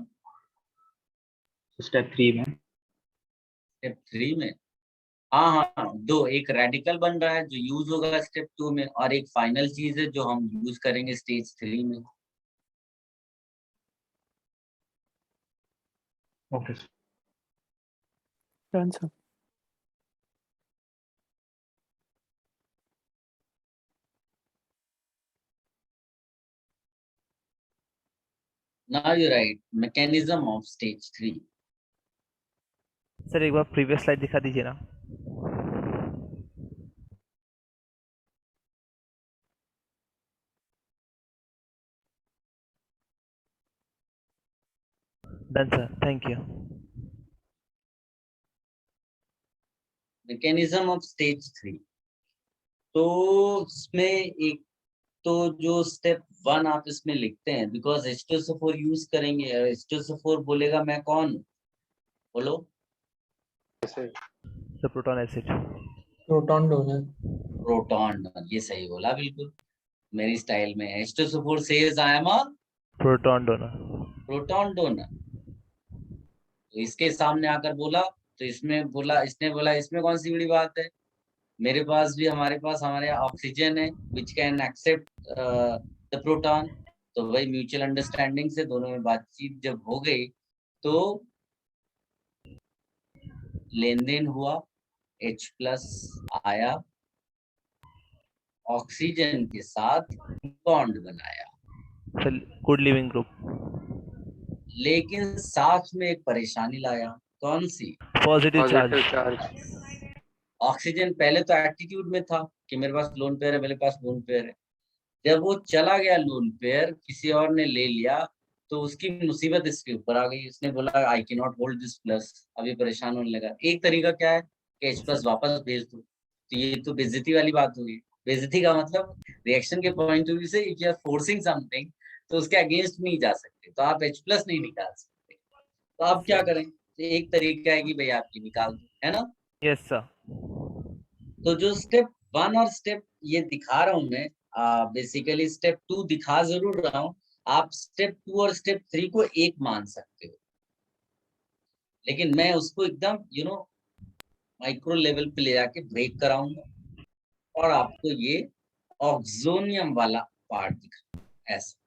S10: स्टेप 3 में
S1: स्टेप 3 में हाँ दो, एक रेडिकल बन रहा है जो यूज होगा स्टेप 2 में और एक फाइनल चीज है जो हम यूज करेंगे स्टेज 3 में।
S10: Okay
S5: done sir.
S1: Now you write mechanism of stage 3.
S4: Sir एक बार प्रीवियस स्लाइड दिखा दीजिए ना। Done sir, thank you.
S1: Mechanism of stage 3, तो इसमें एक तो जो स्टेप 1 आप इसमें लिखते हैं बिकॉज H2SO4 यूज करेंगे। H2SO4 बोलेगा मैं कौन हूँ, बोलो।
S4: Sir proton acid.
S3: Proton donor.
S1: Proton, ये सही बोला बिल्कुल मेरी स्टाइल में। H2SO4 says I am a
S4: proton donor.
S1: Proton donor. तो इसके सामने आकर बोला तो इसमें बोला, इसने बोला इसमें कौन सी बड़ी बात है, मेरे पास भी हमारे ऑक्सीजन है which can accept the proton. तो वही म्यूचुअल अंडरस्टैंडिंग से दोनों में बातचीत जब हो गई तो लेन देन हुआ, H+ आया ऑक्सीजन के साथ बॉन्ड बनाया,
S4: सर गुड लिविंग ग्रुप,
S1: लेकिन साथ में एक परेशानी लाया। कौन सी?
S4: Positive charge,
S8: positive charge.
S1: Oxygen पहले तो एटीट्यूड में था कि मेरे पास लोन पेयर है, मेरे पास लोन पेयर है। जब वो चला गया लोन पेयर, किसी और ने ले लिया, तो उसकी मुसीबत इसके ऊपर आ गई। उसने बोला I can not hold this plus, अभी परेशान होने लगा। एक तरीका क्या है कि H प्लस वापस भेज दो, तो ये तो बेइज्जती वाली बात होगी। बेइज्जती का मतलब रिएक्शन के पॉइंट ऑफ व्यू से if you are forcing something तो उसके अगेंस्ट नहीं जा सकते, तो आप H प्लस नहीं निकाल सकते। तो आप क्या करें? तो एक तरीका है कि भाई आप ये निकाल दो, है ना।
S4: यस सर,
S1: तो जो स्टेप 1 और स्टेप ये दिखा रहा हूं मैं, बेसिकली स्टेप 2 दिखा जरूर रहा हूं। आप स्टेप 2 और स्टेप 3 को एक मान सकते हो, लेकिन मैं उसको एकदम माइक्रो लेवल पे ले जाके ब्रेक कराऊंगा और आपको ये ऑक्सोनियम वाला पार्ट दिखा, ऐसा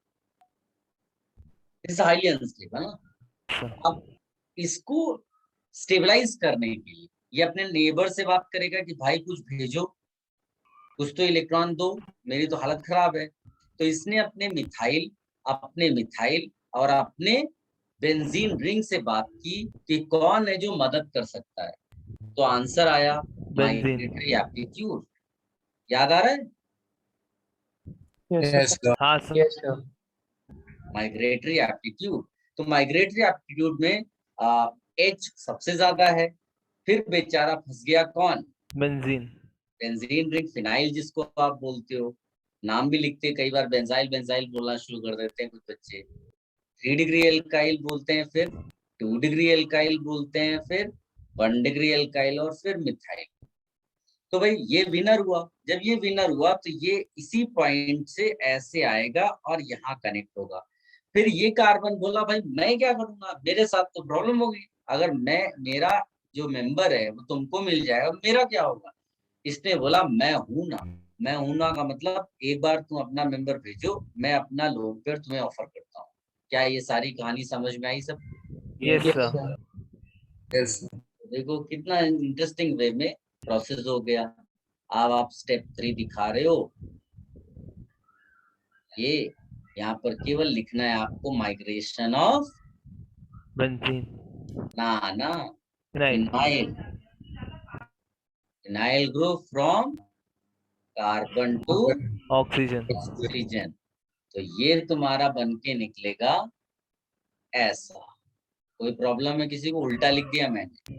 S1: इस हाईली अनस्टेबल ना। अब इसको स्टेबलाइज करने के लिए ये अपने नेबर से बात करेगा कि भाई कुछ भेजो, कुछ तो इलेक्ट्रॉन दो, मेरी तो हालत खराब है। तो इसने अपने मिथाइल और अपने बेंजीन रिंग से बात की कि कौन है जो मदद कर सकता है। तो आंसर आया माइग्रेटरी एप्टीट्यूड। याद आ रहा है?
S5: Yes
S7: yes
S5: sir.
S4: हाँ sir,
S3: yes sir.
S1: Migratory aptitude. तो माइग्रेटरी एप्टीट्यूड में H सबसे ज्यादा है। फिर बेचारा फंस गया कौन?
S4: बेंजीन,
S1: बेंजीन रिंग, फिनाइल जिसको आप बोलते हो, नाम भी लिखते हैं कई बार बेंजाइल बेंजाइल बोलना शुरू कर देते हैं कुछ बच्चे। 3 डिग्री एल्काइल बोलते हैं, फिर 2 डिग्री एल्काइल बोलते हैं, फिर 1 डिग्री एल्काइल और फिर मिथाइल। तो भाई ये विनर हुआ। जब ये विनर हुआ तो ये इसी पॉइंट से ऐसे आएगा और यहाँ कनेक्ट होगा। फिर ये कार्बन बोला भाई मैं क्या करूंगा, मेरे साथ तो प्रॉब्लम होगी। अगर मेरा जो मेंबर है वो तुमको मिल जाएगा, मेरा क्या होगा? इसने बोला मैं हूं ना। मैं हूं ना का मतलब एक बार तुम अपना मेंबर भेजो, मैं अपना लोन पेयर तुम्हें ऑफर करता हूँ। क्या ये सारी कहानी समझ में आई सब?
S4: Yes
S3: yes
S4: sir,
S3: sir.
S7: Yes
S1: देखो कितना इंटरेस्टिंग वे में प्रोसेस हो गया। अब आप स्टेप 3 दिखा रहे हो, ये यहाँ पर केवल लिखना है आपको माइग्रेशन ऑफ
S4: बेंजीन,
S1: ना
S4: phenyl,
S1: phenyl group from carbon to
S4: oxygen,
S1: oxygen. तो ये तुम्हारा बन के निकलेगा ऐसा। कोई प्रॉब्लम है? किसी को उल्टा लिख दिया मैंने?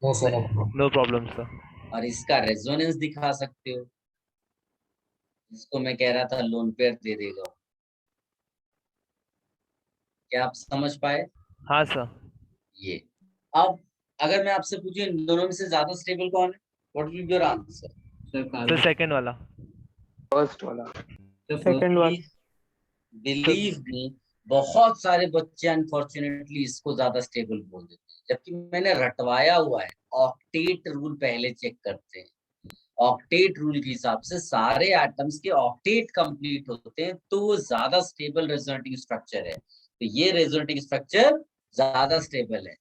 S7: No sir.
S4: No problem sir.
S1: और इसका रेजोनेंस दिखा सकते हो, जिसको मैं कह रहा था लोन पेयर दे देगा। क्या आप समझ पाए?
S4: हाँ सर,
S1: ये अब अगर मैं आपसे पूछूं इन दोनों में से ज्यादा स्टेबल कौन है, what will be your answer?
S2: Sir
S4: sir
S2: carbon.
S4: Second वाला,
S8: फर्स्ट वाला।
S2: Sir
S5: second one.
S1: Believe me, बहुत सारे बच्चे अनफॉर्चुनेटली इसको ज्यादा स्टेबल बोल देते हैं, जबकि मैंने रटवाया हुआ है। ऑक्टेट रूल पहले चेक करते हैं। ऑक्टेट रूल के हिसाब से सारे एटम्स के ऑक्टेट कंप्लीट होते हैं तो वो ज्यादा स्टेबल रेजोनेटिंग स्ट्रक्चर है। तो ये रेजोनेटिंग स्ट्रक्चर ज्यादा स्टेबल है।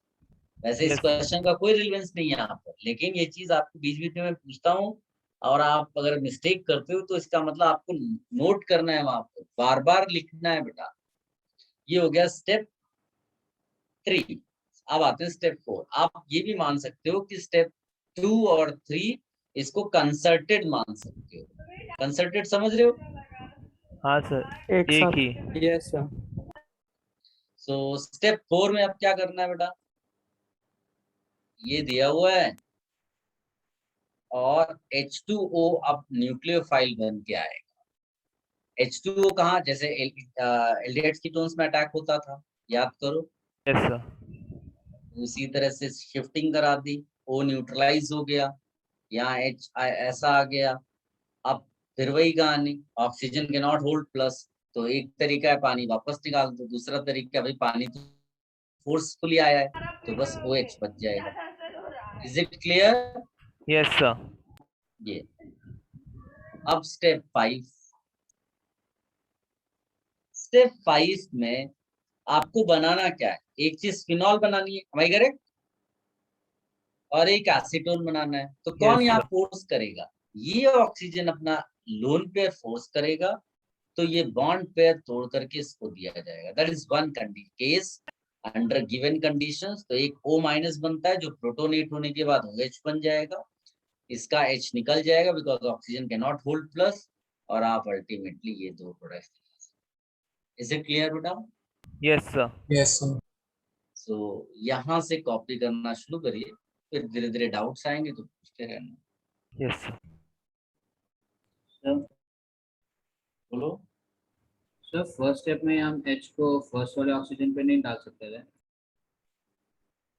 S1: वैसे इस
S4: Yes.
S1: क्वेश्चन का कोई रिलेवेंस नहीं है यहाँ पर, लेकिन ये चीज आपको बीच बीच में मैं पूछता हूँ और आप अगर मिस्टेक करते हो तो इसका मतलब आपको नोट करना है, वहां पर बार बार लिखना है बेटा। ये हो गया स्टेप 3। अब आते हैं स्टेप 4। आप ये भी मान सकते हो कि स्टेप 2 और 3 इसको कंसर्टेड मान सकते हो। कंसर्टेड समझ रहे हो?
S4: हाँ सर,
S5: एक
S4: एक
S5: साथ।
S4: ही,
S5: यस सर।
S1: सो स्टेप 4 में अब क्या करना है बेटा? ये दिया हुआ है और H2O अब न्यूक्लियोफाइल बन के आएगा। H2O कहाँ? जैसे एल्डिहाइड्स कीटोन्स में अटैक होता था, याद करो।
S4: यस सर,
S1: उसी तरह से शिफ्टिंग करा दी, O न्यूट्रलाइज हो गया, यहाँ H ऐसा आ गया। अब फिर वही कहानी, ऑक्सीजन के नॉट होल्ड प्लस। तो एक तरीका है पानी वापस निकाल दो, दूसरा तरीका भाई पानी तो फोर्सफुली आया है तो बस OH बच जाएगा। Is it clear?
S4: Yes sir,
S1: ये अब स्टेप 5। स्टेप 5 में आपको बनाना क्या है? एक चीज फिनॉल बनानी है, am I correct? और एक एसीटोन बनाना है। तो कौन
S4: Yes,
S1: यहाँ
S4: sir.
S1: फोर्स करेगा? ये ऑक्सीजन अपना लोन पेयर फोर्स करेगा तो ये बॉन्ड पेयर तोड़ करके इसको दिया जाएगा। That is one case under given conditions. तो एक O माइनस बनता है जो प्रोटोनेट होने के बाद OH बन जाएगा, इसका H निकल जाएगा because oxygen can not hold plus, और आप अल्टीमेटली ये दो प्रोडक्ट। इज इट क्लियर बेटा?
S4: Yes sir.
S7: Yes sir.
S1: So यहाँ से कॉपी करना शुरू करिए, फिर धीरे धीरे डाउट्स आएंगे तो पूछते रहना।
S4: Yes sir.
S2: सर
S1: बोलो।
S2: सर फर्स्ट स्टेप में हम H को फर्स्ट वाले ऑक्सीजन पे नहीं डाल सकते थे?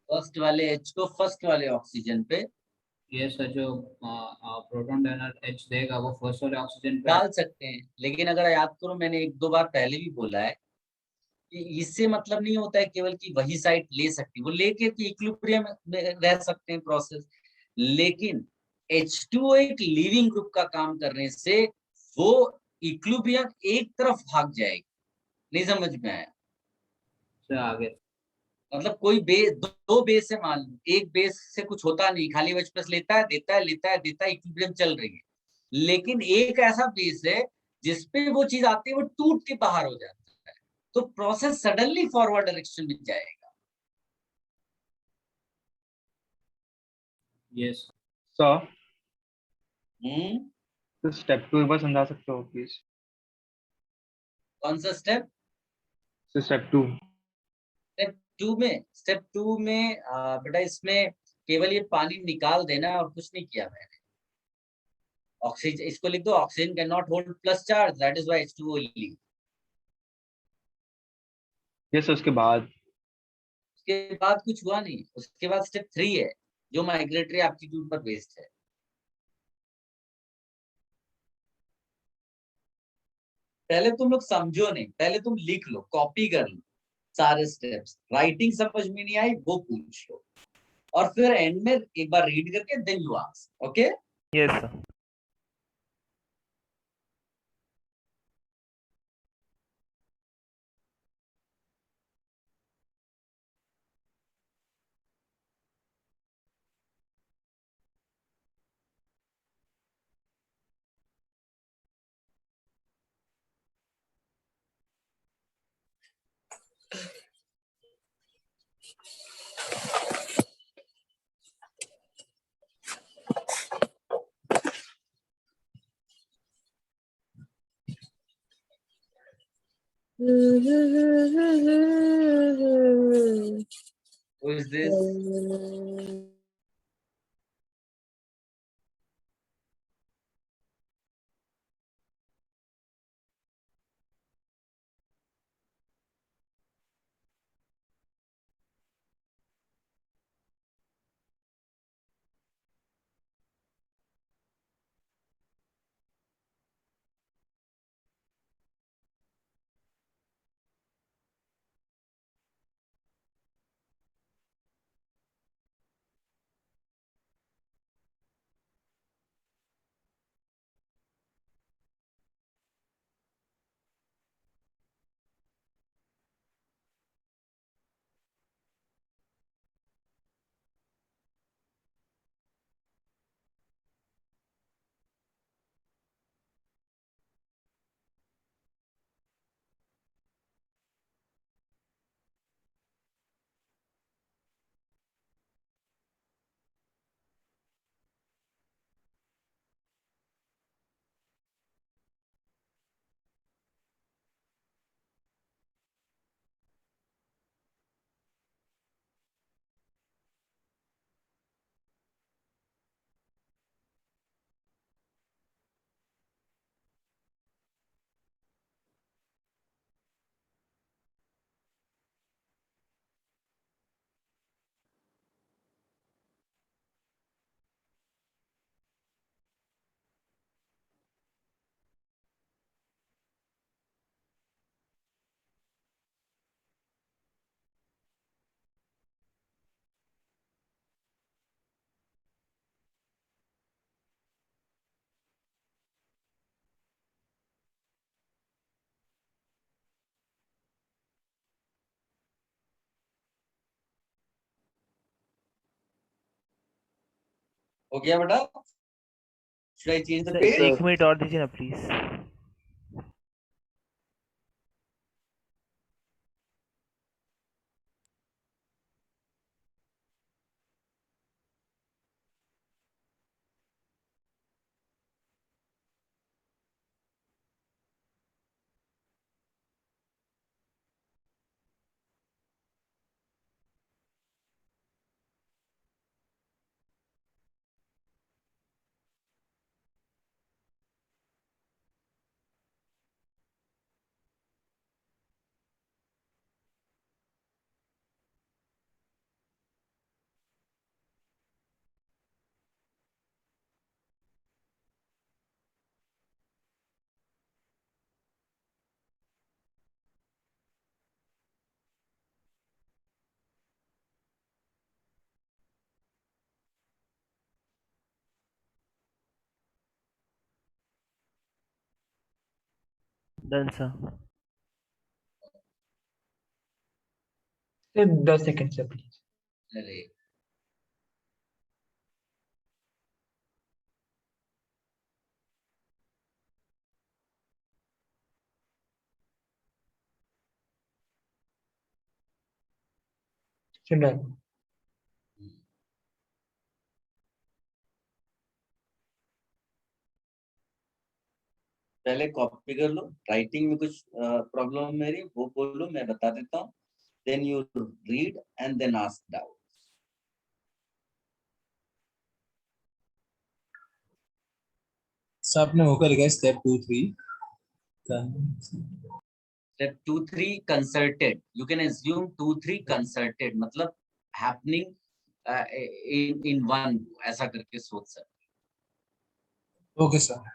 S1: फर्स्ट वाले H को फर्स्ट वाले ऑक्सीजन पे
S2: ये सर जो प्रोटॉन डोनर H देगा वो फर्स्ट वाले ऑक्सीजन पे
S1: डाल सकते हैं, लेकिन अगर याद करो मैंने एक दो बार पहले भी बोला है कि इससे मतलब नहीं होता है केवल कि वही साइट ले सकती, वो लेके इक्विलिब्रियम में रह सकते हैं प्रोसेस, लेकिन H2O एक लिविंग ग्रुप का काम करने से वो इक्विलिब्रियम एक तरफ भाग जाएगी। नहीं समझ में आया?
S2: सर आगे
S1: मतलब कोई बेस दो बेस है, मान लो एक बेस से कुछ होता नहीं, खाली H प्लस लेता है, देता है, लेता है, देता है, इक्विलिब्रियम चल रही है, लेकिन एक ऐसा बेस है जिसपे वो चीज आती है वो टूट के बाहर हो जाता है, तो प्रोसेस सडनली फॉरवर्ड डायरेक्शन में जाएगा।
S2: यस
S10: सर
S1: हम्म।
S10: तो स्टेप 2 एक बार समझा सकते हो प्लीज?
S1: कौन सा स्टेप?
S10: तो स्टेप 2।
S1: स्टेप टू में बेटा इसमें केवल ये पानी निकाल देना और कुछ नहीं किया मैंने। ऑक्सीजन इसको लिख दो, oxygen can not hold plus charge, that is why H2O leave.
S10: Yes, उसके बाद
S1: उसके बाद कुछ हुआ नहीं, उसके बाद स्टेप 3 है जो माइग्रेटरी एप्टीट्यूड पर बेस्ड है। पहले तुम लोग समझो नहीं, पहले तुम लिख लो, कॉपी कर लो सारे स्टेप्स, राइटिंग समझ में नहीं आई वो पूछ लो, और फिर एंड में एक बार रीड करके then you ask. Okay?
S4: Yes sir.
S1: Who is this? हो गया बेटा? Should I change the
S4: sir
S1: page?
S4: एक मिनट और दीजिए ना please. Done sir.
S3: Sir 10 second sir please.
S1: अरे
S3: सर डन.
S1: पहले कॉपी कर लो, राइटिंग में कुछ प्रॉब्लम मेरी वो बोलो, मैं बता देता हूँ. Then you read and then ask doubt.
S7: Sir आपने वो कर लिया step 2-3
S1: Step 2-3 concerted. You can assume 2-3 concerted मतलब happening in one, ऐसा करके सोच सकते.
S7: Okay sir.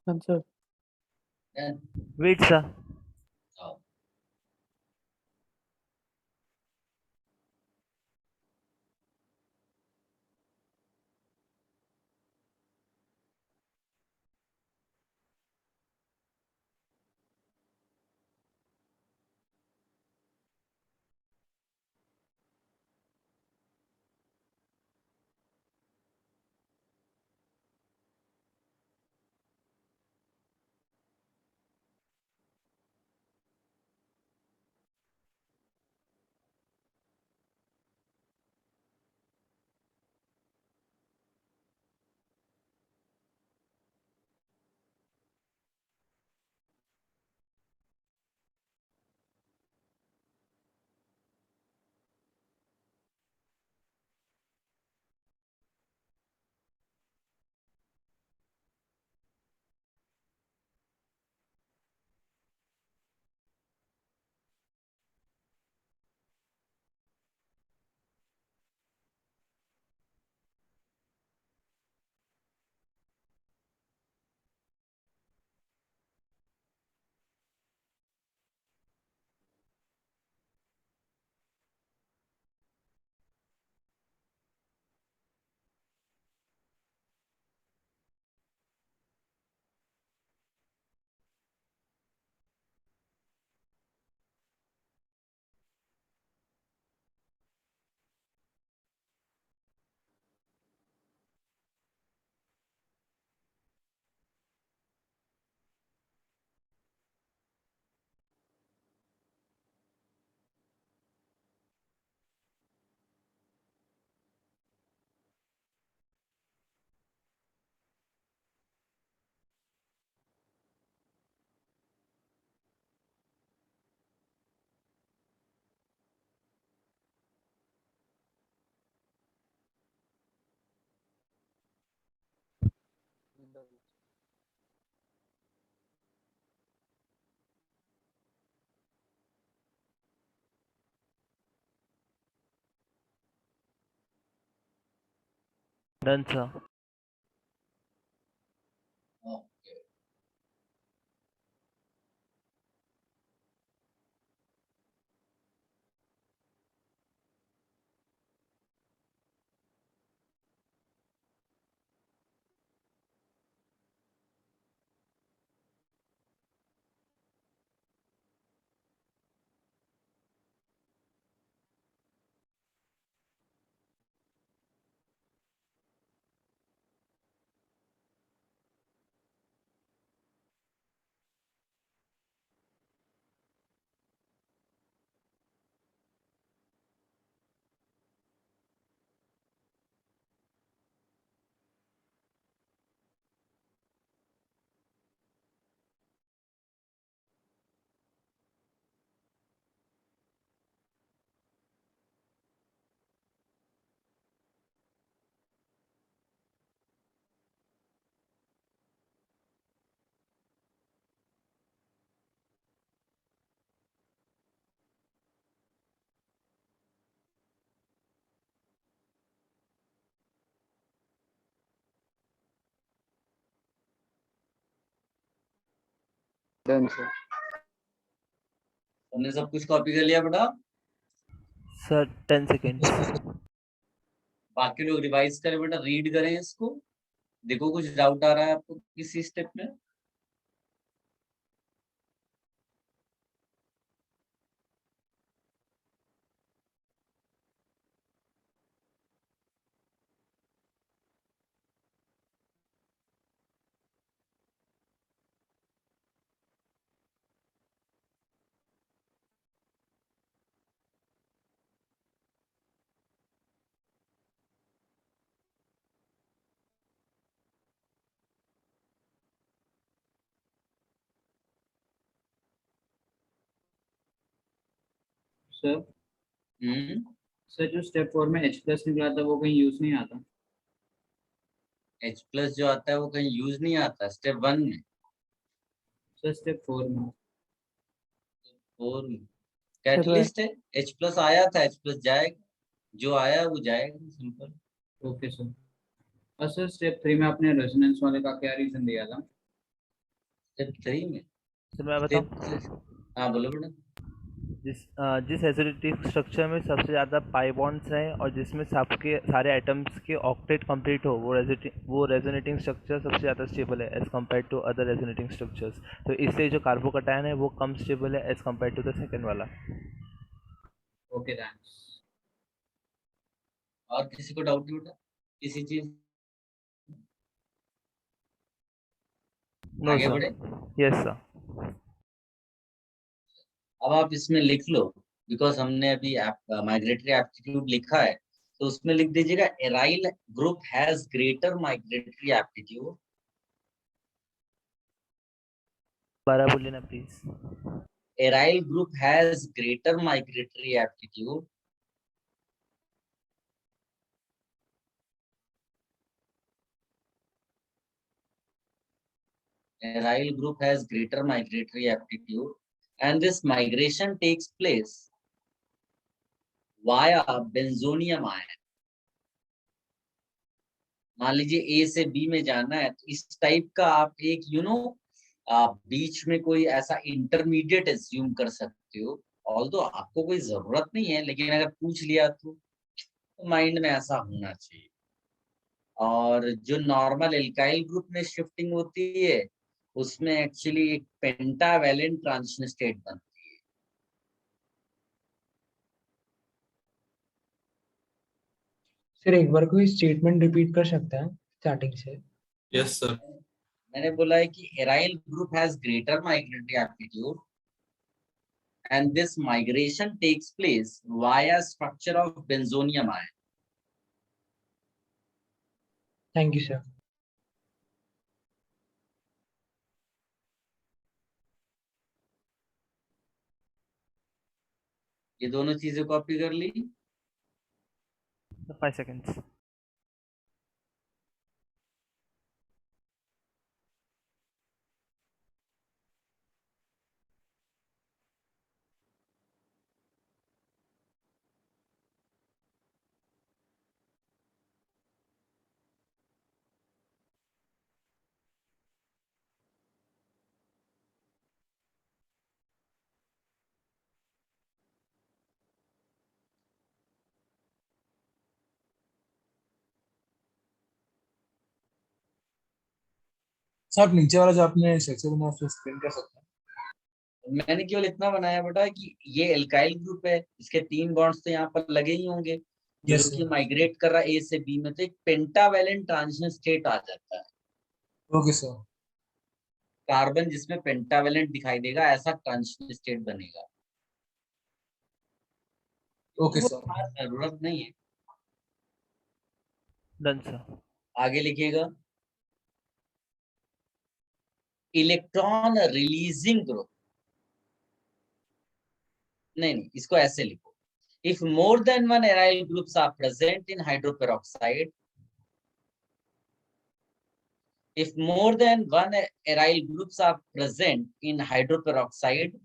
S5: Answer
S1: Then,
S4: wait sir.
S1: oh,
S4: done sir.
S1: okay.
S8: Done sir.
S1: तुमने सब कुछ कॉपी कर लिया बेटा?
S4: Sir 10 seconds.
S1: बाकी लोग रिवाइज करें बेटा, रीड करें इसको, देखो कुछ डाउट आ रहा है आपको किसी स्टेप में?
S2: सर सर जो स्टेप 4 में H प्लस निकला था वो कहीं यूज नहीं आता?
S1: H प्लस जो आता है वो कहीं यूज नहीं आता स्टेप 1 में।
S2: सर स्टेप 4 में।
S1: 4 में कैटलिस्ट है, H प्लस आया था, H प्लस जाएगा, जो आया वो जाएगा, सिंपल।
S2: Okay sir. और सर स्टेप 3 में आपने रेजोनेंस वाले का क्या रीजन दिया था?
S1: स्टेप 3 में
S4: सर मैं बताऊं,
S1: हाँ बोलो बेटा।
S4: जिस एसिडिक स्ट्रक्चर में सबसे ज़्यादा पाई बॉन्ड्स रहे और जिसमें सबके सारे एटम्स के ऑक्टेट कंप्लीट हो, वो रेजोनेटिंग स्ट्रक्चर सबसे ज़्यादा स्टेबल है as compared to other resonating structures. तो इसलिए जो कार्बोकैटायन है वो कम स्टेबल है as compared to the second वाला।
S2: Okay thanks.
S1: और किसी को डाउट नहीं बेटा किसी चीज?
S4: नो
S1: आगे
S4: सर।
S1: बढ़े।
S4: Yes sir.
S1: अब आप इसमें लिख लो, बिकॉज हमने अभी माइग्रेटरी एप्टीट्यूड लिखा है, तो उसमें लिख दीजिएगा aryl group has greater migratory aptitude.
S4: दोबारा बोलिए ना please.
S1: Aryl group has greater migratory aptitude aryl group has greater migratory aptitude and this migration takes place via benzonium ion। मान लीजिए ए से बी में जाना है, तो इस टाइप का आप एक आप बीच में कोई ऐसा इंटरमीडिएट एज्यूम कर सकते हो। ऑल्दो आपको कोई जरूरत नहीं है, लेकिन अगर पूछ लिया तो माइंड में ऐसा होना चाहिए। और जो नॉर्मल एल्काइल ग्रुप में शिफ्टिंग होती है, उसमें एक्चुअली एक पेंटावैलेंट ट्रांजिशन स्टेट बनती है।
S3: सर एक बार कोई स्टेटमेंट रिपीट कर सकता है स्टार्टिंग से?
S7: Yes sir.
S1: मैंने बोला है कि aryl group has greater migratory aptitude and this migration takes place via structure of benzonium ion।
S3: Thank you sir.
S1: ये दोनों चीजें कॉपी कर ली।
S4: 5 seconds।
S7: सर आप नीचे वाला जो आपने स्ट्रक्चर बनाया उसको एक्सप्लेन कर सकते हैं?
S1: मैंने केवल इतना बनाया बेटा कि ये एल्काइल ग्रुप है, इसके 3 बॉन्ड्स तो यहाँ पर लगे ही होंगे,
S7: यस
S1: जो कि
S7: सर।
S1: माइग्रेट कर रहा है ए से बी में, तो एक पेंटावैलेंट ट्रांजिशन स्टेट आ जाता है।
S7: Okay sir.
S1: कार्बन जिसमें पेंटावैलेंट दिखाई देगा, ऐसा ट्रांजिशन स्टेट बनेगा।
S7: ओके
S1: वो
S7: सर।
S1: खास जरूरत नहीं है।
S4: Done sir.
S1: आगे लिखिएगा इलेक्ट्रॉन रिलीजिंग ग्रुप। नहीं, इसको ऐसे लिखो, if more than one aryl groups are present in hydroperoxide, if more than one aryl groups are present in hydroperoxide,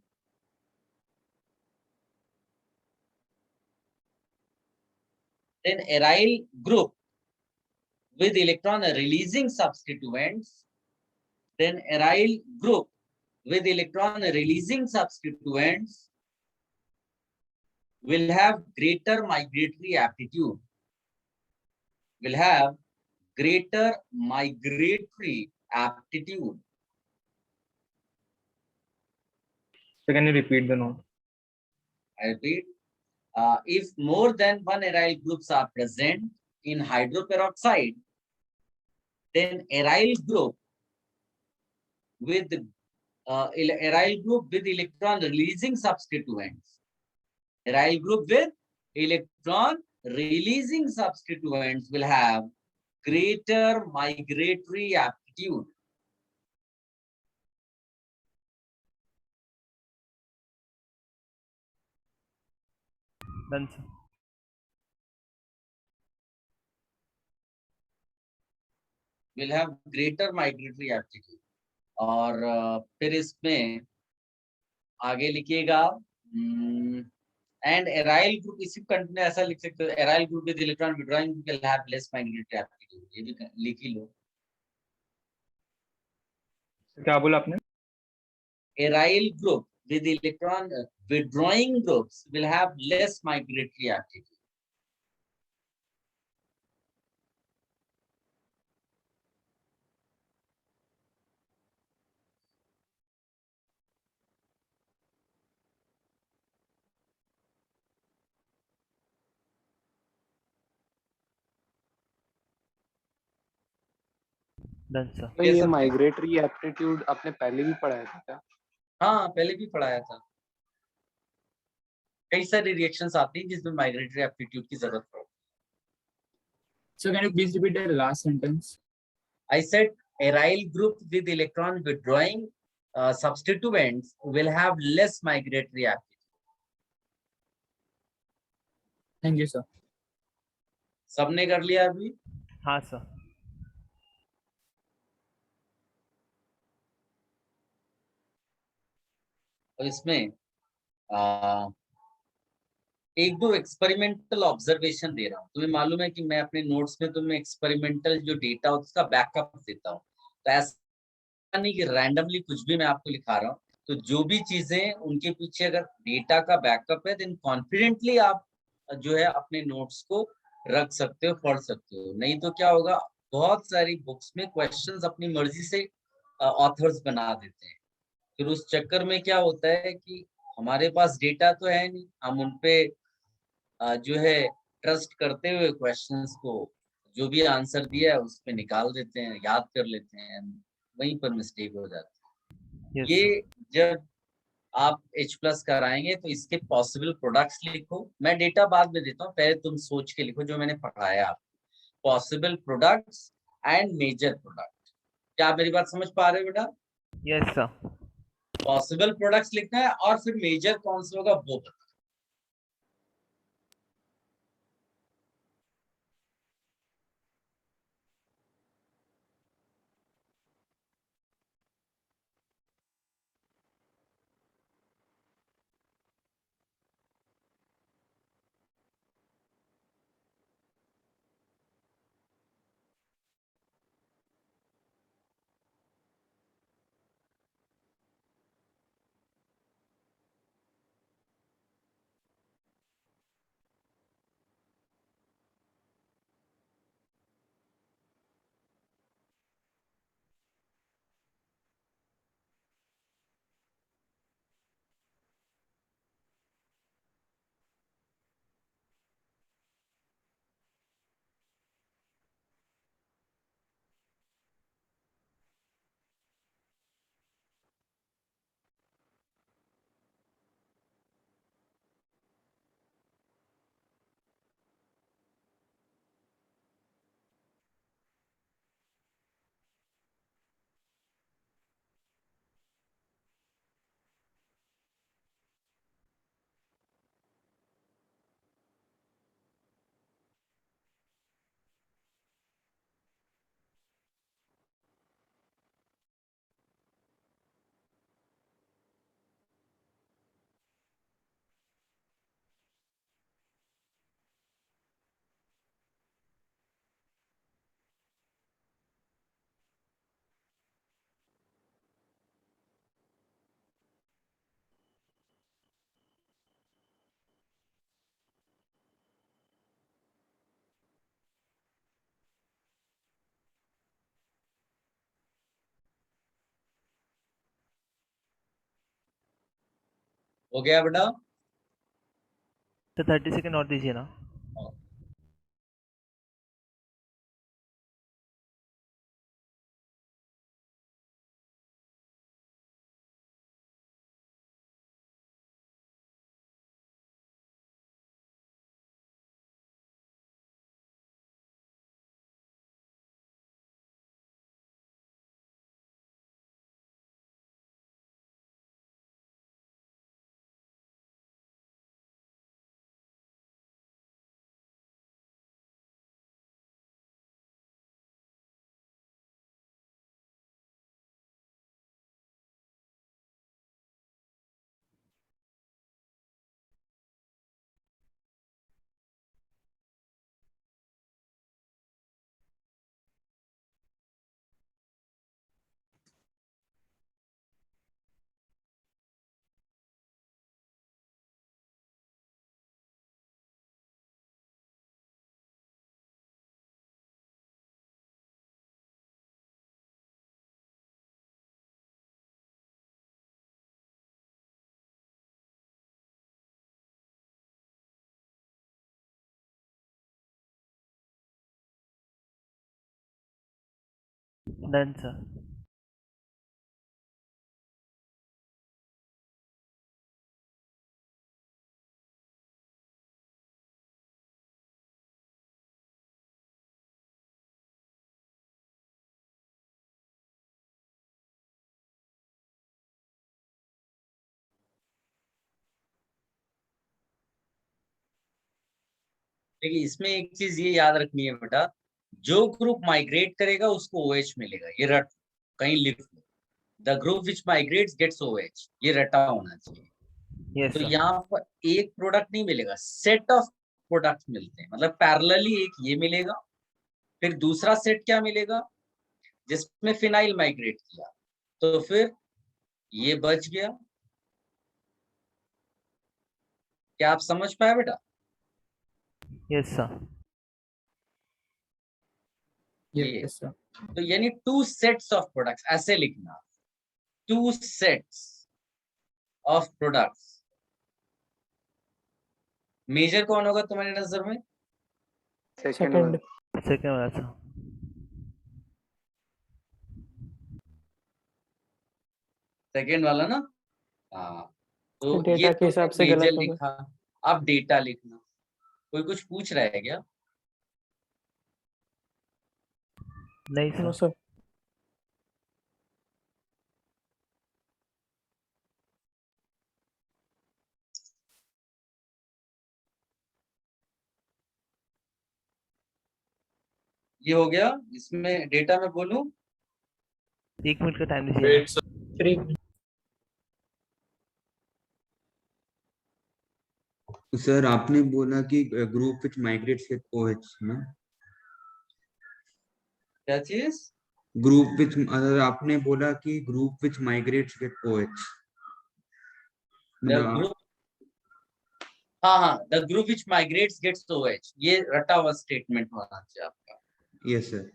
S1: then aryl group with electron releasing substituents, then aryl group with electron releasing substituents will have greater migratory aptitude, will have greater migratory aptitude।
S10: So can you repeat the note?
S1: I repeat, if more than one aryl groups are present in hydroperoxide, then aryl group with electron releasing substituents, aryl group with electron releasing substituents will have greater migratory aptitude।
S4: Done sir.
S1: will have greater migratory aptitude। और फिर इसमें आगे लिखिएगा एंड एराइल ग्रुप, इसी कंटिन्यू ऐसा लिख सकते हो, aryl group with electron withdrawing will have less migratory aptitude. ये भी लिख ही लो।
S10: क्या बोला आपने?
S1: aryl group with electron withdrawing groups will have less migratory aptitude.
S4: Done sir.
S8: तो ये माइग्रेटरी एप्टीट्यूड आपने पहले भी पढ़ाया था क्या?
S1: हाँ, पहले भी पढ़ाया था। कई सारी रिएक्शंस आती हैं जिसमें माइग्रेटरी एप्टीट्यूड की जरूरत पड़ती है।
S2: So can you please repeat the last sentence?
S1: I said aryl group with electron withdrawing substituents will have less migratory aptitude.
S2: Thank you, sir.
S1: सबने कर लिया अभी?
S4: हाँ सर।
S1: तो इसमें एक दो एक्सपेरिमेंटल ऑब्जर्वेशन दे रहा हूँ। तुम्हें मालूम है कि मैं अपने नोट्स में तुम्हें एक्सपेरिमेंटल जो डेटा होता है उसका बैकअप देता हूँ। तो ऐसा नहीं कि रैंडमली कुछ भी मैं आपको लिखा रहा हूँ। तो जो भी चीजें उनके पीछे अगर डेटा का बैकअप है देन कॉन्फिडेंटली आप जो है अपने नोट्स को रख सकते हो, पढ़ सकते हो। नहीं तो क्या होगा, बहुत सारी बुक्स में क्वेश्चंस अपनी मर्जी से ऑथर्स बना देते हैं। फिर उस चक्कर में क्या होता है कि हमारे पास डेटा तो है नहीं, हम उनपे जो है ट्रस्ट करते हुए क्वेश्चंस को जो भी आंसर दिया है उस पे निकाल देते हैं, याद कर लेते हैं, वहीं पर मिस्टेक हो जाती है। ये जब आप H+ कराएंगे तो इसके पॉसिबल प्रोडक्ट्स लिखो। मैं डेटा बाद में देता हूँ, पहले तुम सोच के लिखो जो मैंने पढ़ाया आपको। Possible products and major product. क्या आप मेरी बात समझ पा रहे हो बेटा?
S4: Yes sir.
S1: पॉसिबल प्रोडक्ट्स लिखना है और फिर मेजर कौन सा होगा वो बताना। हो गया बेटा?
S4: तो 30 सेकेंड और दीजिए ना। Done sir.
S1: देखिए इसमें एक चीज ये याद रखनी है बेटा, जो ग्रुप माइग्रेट करेगा उसको OH मिलेगा, ये रट कहीं लिख लो। The group which migrates gets OH, ये रटा होना चाहिए।
S4: यस
S1: तो
S4: सर।
S1: यहाँ पर एक प्रोडक्ट नहीं मिलेगा, सेट ऑफ प्रोडक्ट मिलते हैं, मतलब पैरेलली एक ये मिलेगा, फिर दूसरा सेट क्या मिलेगा जिसमें फिनाइल माइग्रेट किया, तो फिर ये बच गया। क्या आप समझ पाए बेटा?
S4: Yes sir.
S1: ये
S2: यस सर।
S1: तो यानी 2 सेट्स ऑफ प्रोडक्ट्स, ऐसे लिखना, 2 सेट्स ऑफ प्रोडक्ट्स। मेजर कौन होगा तुम्हारी नजर में?
S8: Second
S5: second.
S4: सेकंड वाला सर।
S1: सेकेंड वाला ना? हाँ, तो ये
S5: डेटा के
S1: तो
S5: हिसाब से
S1: मेजर
S5: गलत होगा।
S1: लिखा। अब डेटा लिखना। कोई कुछ पूछ रहा है क्या?
S4: नहीं
S5: नो
S4: सर।
S5: सर।
S1: ये हो गया। इसमें डेटा में बोलूं?
S4: 1 मिनट का टाइम दीजिए ना।
S3: सर एक मिनट।
S11: सर आपने बोला कि group which migrates with OH ना,
S1: क्या चीज?
S11: ग्रुप विच, आपने बोला कि group which migrates with OH,
S1: the group, हाँ हाँ, the group which migrates gets OH, ये रटा हुआ स्टेटमेंट होना चाहिए आपका।
S11: Yes sir.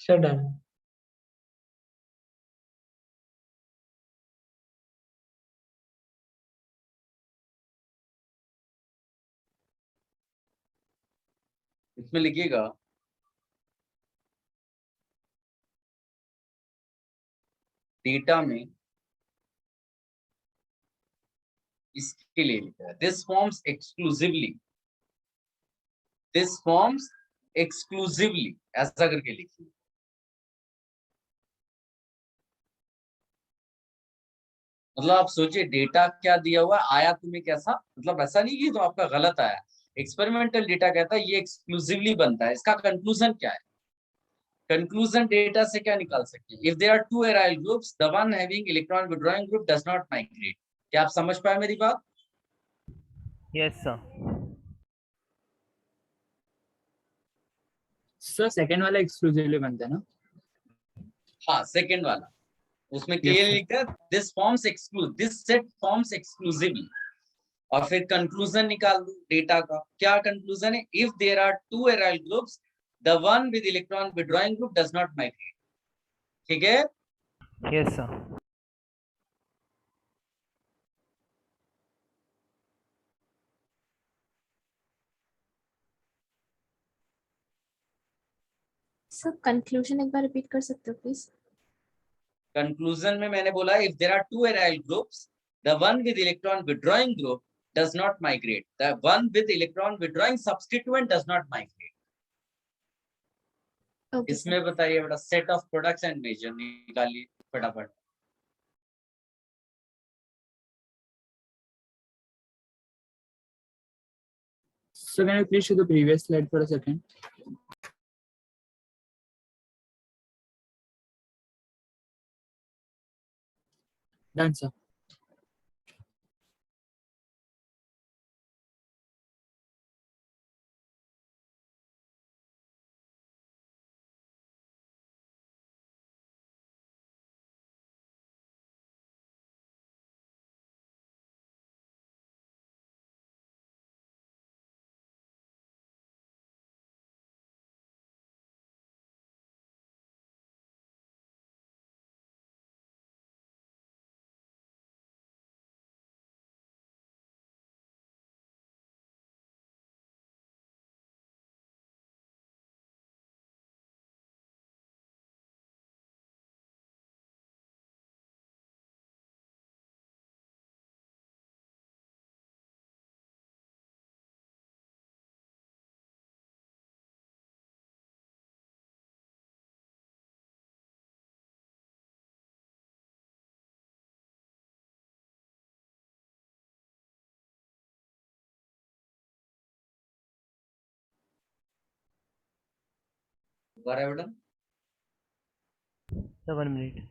S3: Sir done.
S1: इसमें लिखिएगा डेटा में इसके लिए लिखा है, this forms exclusively, this forms exclusively, ऐसा करके लिखिए। मतलब आप सोचिए डेटा क्या दिया हुआ है, आया तुम्हें कैसा, मतलब ऐसा नहीं कि तो आपका गलत आया। एक्सपेरिमेंटल डेटा कहता है ये एक्सक्लूसिवली बनता है। इसका कंक्लूजन क्या है? कंक्लूजन डेटा से क्या निकाल सकते हैं? If there are 2 aryl groups, the one having electron withdrawing group does not migrate. क्या आप समझ पाए मेरी बात?
S4: Yes sir.
S2: सर सेकंड वाला एक्सक्लूसिवली बनता है ना?
S1: हाँ, सेकंड वाला, उसमें
S2: Yes,
S1: क्लियर
S2: sir.
S1: लिखा है this forms exclusive, this set forms exclusively. और फिर कंक्लूजन निकाल दो डेटा का। क्या कंक्लूजन है? If there are 2 aryl groups, the one with electron withdrawing group does not migrate. ठीक है?
S4: Yes sir.
S9: सर कंक्लूजन एक बार रिपीट कर सकते हो प्लीज?
S1: कंक्लूजन में मैंने बोला if there are 2 aryl groups, the one with electron withdrawing group does not migrate, the one with electron withdrawing substituent does not migrate.
S9: Okay sir.
S1: इसमें बताइए बेटा, set of products and major निकालिए फटाफट।
S2: So can you please show the previous slide for a second?
S5: Done sir.
S1: Madam
S4: sir 1 minute.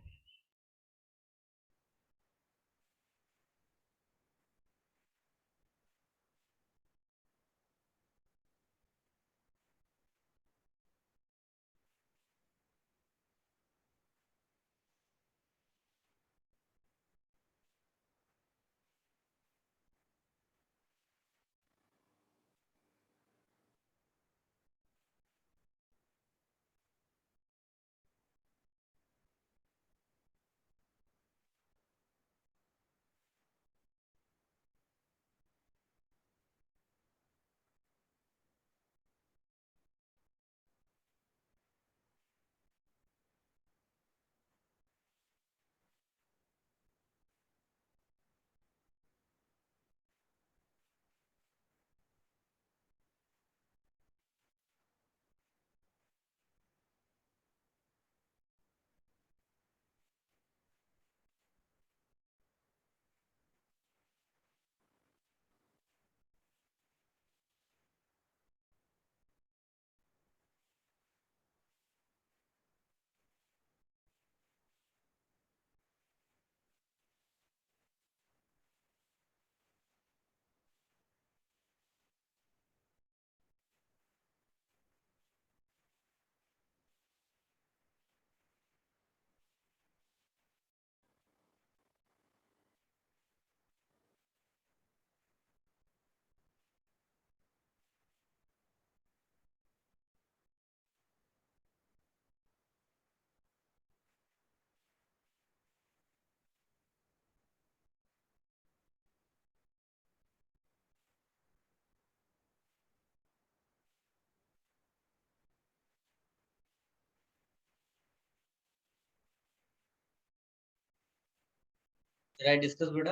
S1: Discuss बेटा।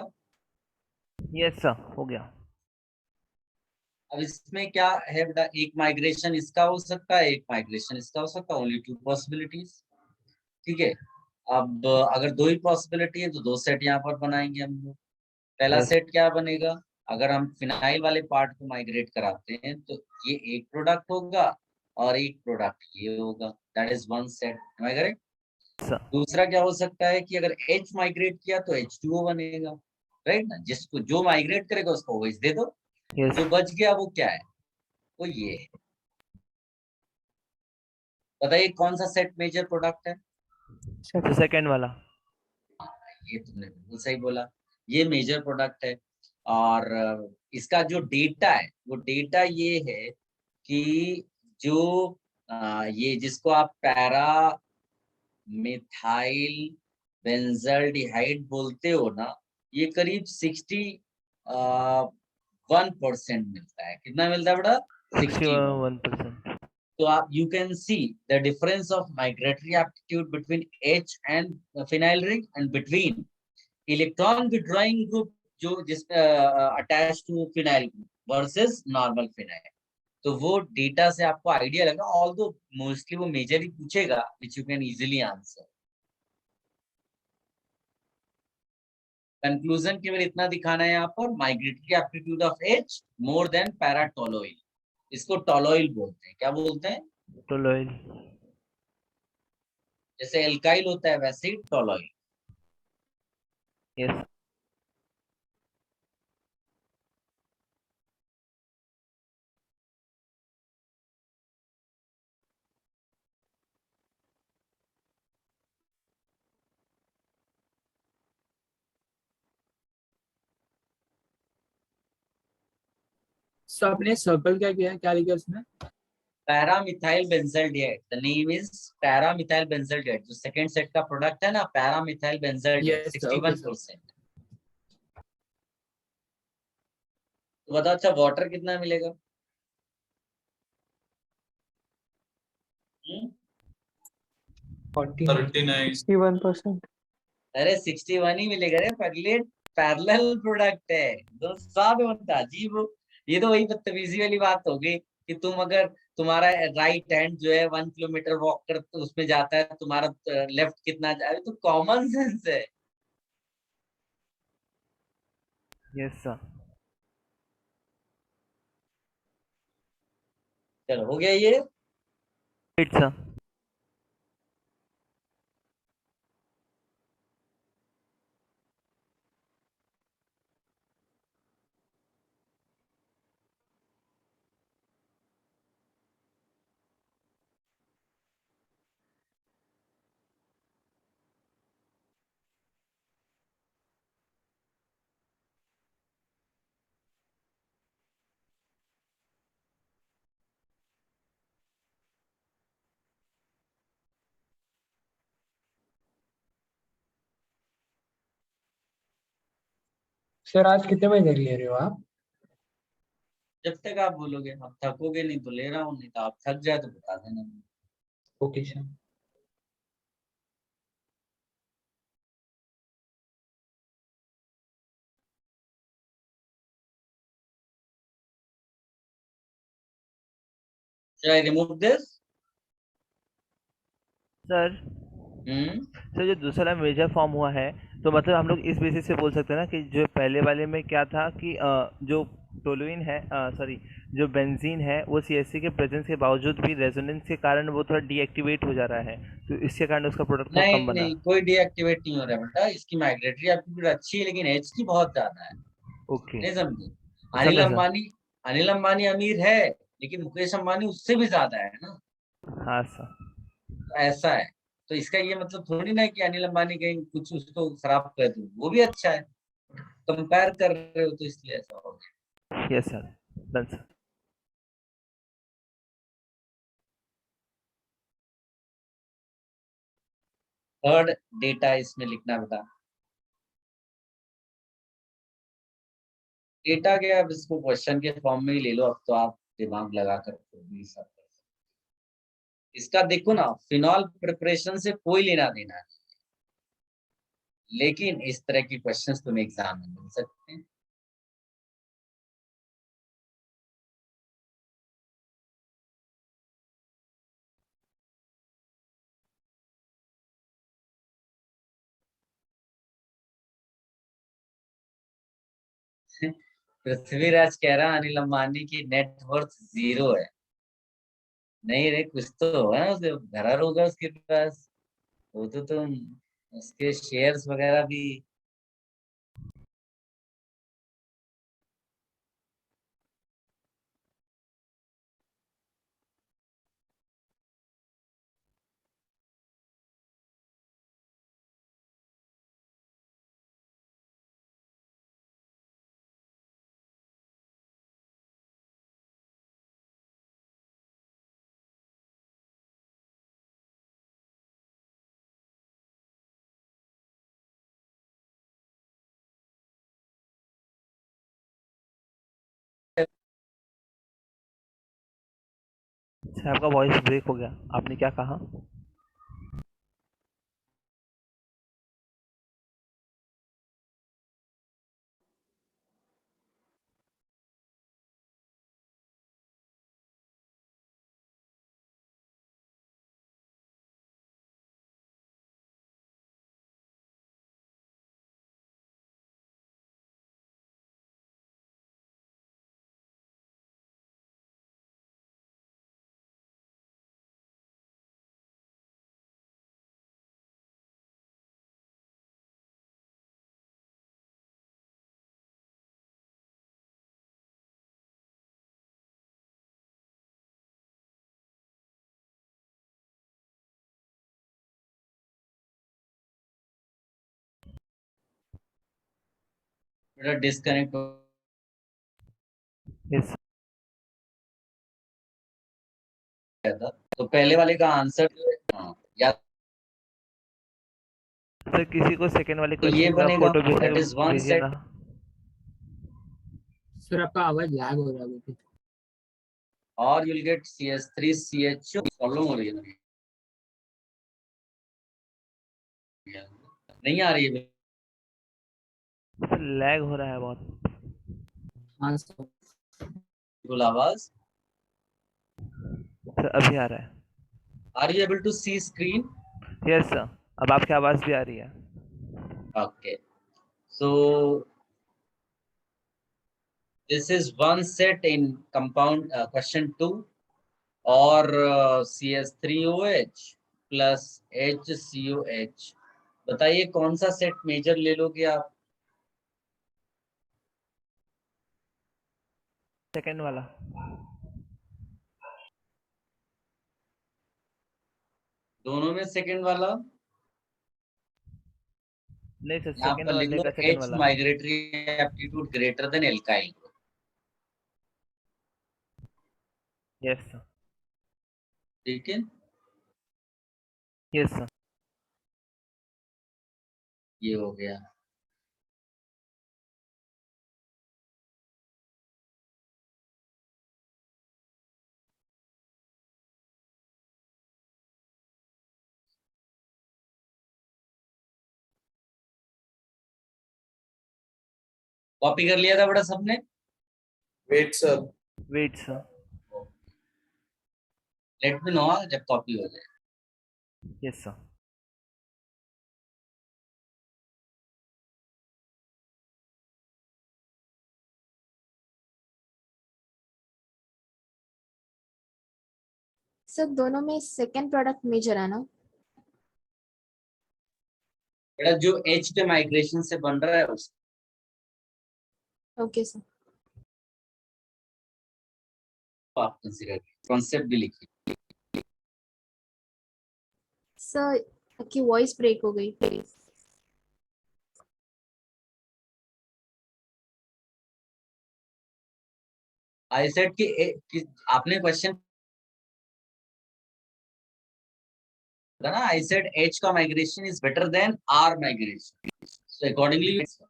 S4: यस सर, हो गया।
S1: अब इसमें क्या है बेटा, एक माइग्रेशन इसका हो सकता है, एक माइग्रेशन इसका हो सकता है, ओनली 2 पॉसिबिलिटीज। ठीक है, अब अगर 2 ही पॉसिबिलिटी है तो 2 सेट यहाँ पर बनाएंगे हम लोग। पहला
S4: Yes.
S1: सेट क्या बनेगा, अगर हम फिनाइल वाले पार्ट को माइग्रेट कराते हैं तो ये एक प्रोडक्ट होगा और एक प्रोडक्ट ये होगा, that is 1 set. Am I correct?
S4: Sir
S1: दूसरा क्या हो सकता है कि अगर H माइग्रेट किया तो H2O बनेगा, राइट ना? जिसको जो माइग्रेट करेगा उसको OH दे दो,
S4: यस
S1: जो बच गया वो क्या है, वो ये है। बताइए कौन सा सेट मेजर प्रोडक्ट है?
S4: सर सेकंड वाला।
S1: ये तुमने बिल्कुल सही बोला, ये मेजर प्रोडक्ट है। और इसका जो डेटा है वो डेटा ये है कि जो ये जिसको आप पैरा मिथाइल बेंजल्डिहाइड बोलते हो ना, ये करीब 61% मिलता है। कितना मिलता है बेटा? 61।
S4: 61%।
S1: तो आप you can see the difference of migratory aptitude between H and phenyl ring and between electron withdrawing group जो जिस attach to phenyl group versus normal phenyl. तो वो डेटा से आपको आइडिया लगा, ऑल्दो मोस्टली वो मेजर ही पूछेगा which you can easily answer. Conclusion केवल इतना दिखाना है यहाँ पर, migratory aptitude of H more than para tolyl. इसको टोलोइल बोलते हैं। क्या बोलते हैं?
S4: टोलोइल।
S1: जैसे एल्काइल होता है वैसे ही टोलोइल।
S4: यस
S2: सर आपने सर्कल क्या किया है, क्या लिखा है उसमें?
S1: Para-methyl बेंजल्डिएट, the name is para-methyl बेंजल्डिएट। जो सेकंड सेट का प्रोडक्ट है ना, para-methyl बेंजल्डिएट,
S2: yes sir, okay sir.
S1: 61%। तो बताओ अच्छा, वाटर कितना मिलेगा?
S3: 49।
S5: 61%।
S1: अरे 61 ही मिलेगा रे पगले, पैरेलल प्रोडक्ट है। दो साथ होता अजीब। ये तो वही बदतमीजी वाली बात हो गई कि तुम अगर तुम्हारा राइट हैंड जो है 1 किलोमीटर वॉक कर तो उसमें जाता है, तुम्हारा लेफ्ट कितना जाए, तो कॉमन सेंस है।
S4: Yes sir.
S1: चलो हो गया ये।
S4: It's sir.
S3: सर आज कितने बजे ले रहे हो आप?
S1: जब तक आप बोलोगे, आप थकोगे नहीं तो ले रहा हूँ, नहीं तो आप थक जाए तो बता देना।
S3: Okay sir.
S1: Should I remove this?
S4: Sir sir जो दूसरा मेजर फॉर्म हुआ है, तो मतलब हम लोग इस बेसिस से बोल सकते हैं ना कि जो पहले वाले में क्या था कि जो टोलुइन है, सॉरी, जो बेंजीन है वो सीएससी के प्रेजेंस के बावजूद भी रेजोनेंस के कारण वो थोड़ा डीएक्टिवेट हो जा रहा है, तो इसके कारण उसका प्रोडक्ट थोड़ा
S1: नहीं
S4: कम बना।
S1: नहीं, कोई डीएक्टिवेट नहीं हो रहा है बेटा। इसकी माइग्रेटरी एप्टीट्यूड अच्छी है, लेकिन एच की बहुत ज्यादा है।
S4: ओके
S1: नहीं समझे?
S4: समझा सर।
S1: अनिल अंबानी अमीर है, लेकिन मुकेश अंबानी उससे भी ज्यादा है ना।
S4: हाँ सर।
S1: तो ऐसा है। तो इसका ये मतलब थोड़ी ना कि अनिल अंबानी कहीं कुछ उसको खराब कर दूं, वो भी अच्छा है। कंपेयर कर रहे हो तो इसलिए ऐसा हो गया।
S4: Yes sir, done sir.
S1: Third data इसमें लिखना बेटा। डेटा क्या, अब इसको क्वेश्चन के फॉर्म में ही ले लो, अब तो आप दिमाग लगा कर खुद भी सब कर सकते हो। इसका देखो ना, फिनॉल प्रिपरेशन से कोई लेना देना नहीं, लेकिन इस तरह की क्वेश्चंस तुम्हें एग्जाम में मिल सकते हैं। पृथ्वीराज कह रहा अनिल अंबानी की नेटवर्थ 0 है। नहीं रे, कुछ तो है उसे, घर होगा उसके पास। वो तो तुम उसके शेयर्स वगैरह भी।
S4: सर आपका वॉइस ब्रेक हो गया, आपने क्या कहा?
S1: थोड़ा डिस्कनेक्ट
S4: यस
S1: था। तो पहले वाले का आंसर या
S4: सर किसी को सेकंड वाले
S1: तो ये
S4: क्वेश्चन का
S1: बनेगा,
S4: फोटो
S1: that is one
S4: भेजिए
S1: set।
S4: ना।
S2: सर आपका आवाज लैग हो रहा है अभी।
S1: और you'll get CS3 CHO problem हो रही है ना, नहीं आ रही है
S4: सर लैग हो रहा है बहुत।
S2: हाँ सर।
S1: बिल्कुल आवाज।
S4: सर अभी आ रहा है।
S1: Are you able to see screen?
S4: Yes sir, अब आपकी आवाज भी आ रही है।
S1: Okay, so this is one set in compound question 2 or CS3OH plus HCOH। बताइए कौन सा सेट मेजर ले लोगे आप?
S4: सेकंड वाला।
S1: दोनों में सेकंड वाला?
S4: नहीं सर,
S1: यहाँ
S4: सेकंड
S1: पर लिख
S4: वाले
S1: लो
S4: का सेकंड
S1: H
S4: वाला।
S1: Migratory aptitude greater than alkyl.
S4: Yes sir.
S1: ठीक है,
S4: यस सर।
S1: ये हो गया। कॉपी कर लिया था बेटा सबने?
S7: Wait sir.
S4: Wait sir.
S1: Let me know जब कॉपी हो जाए।
S4: Yes sir.
S9: सर दोनों में सेकंड प्रोडक्ट मेजर है ना?
S1: बेटा जो H के माइग्रेशन से बन रहा है उस
S9: ओके सर।
S1: आप कंसीडर कॉन्सेप्ट भी लिखिए।
S9: सर आपकी वॉइस ब्रेक हो गई।
S1: आई सेड कि आपने क्वेश्चन ना, आई सेड H का migration is better than R migration, so accordingly
S5: done sir.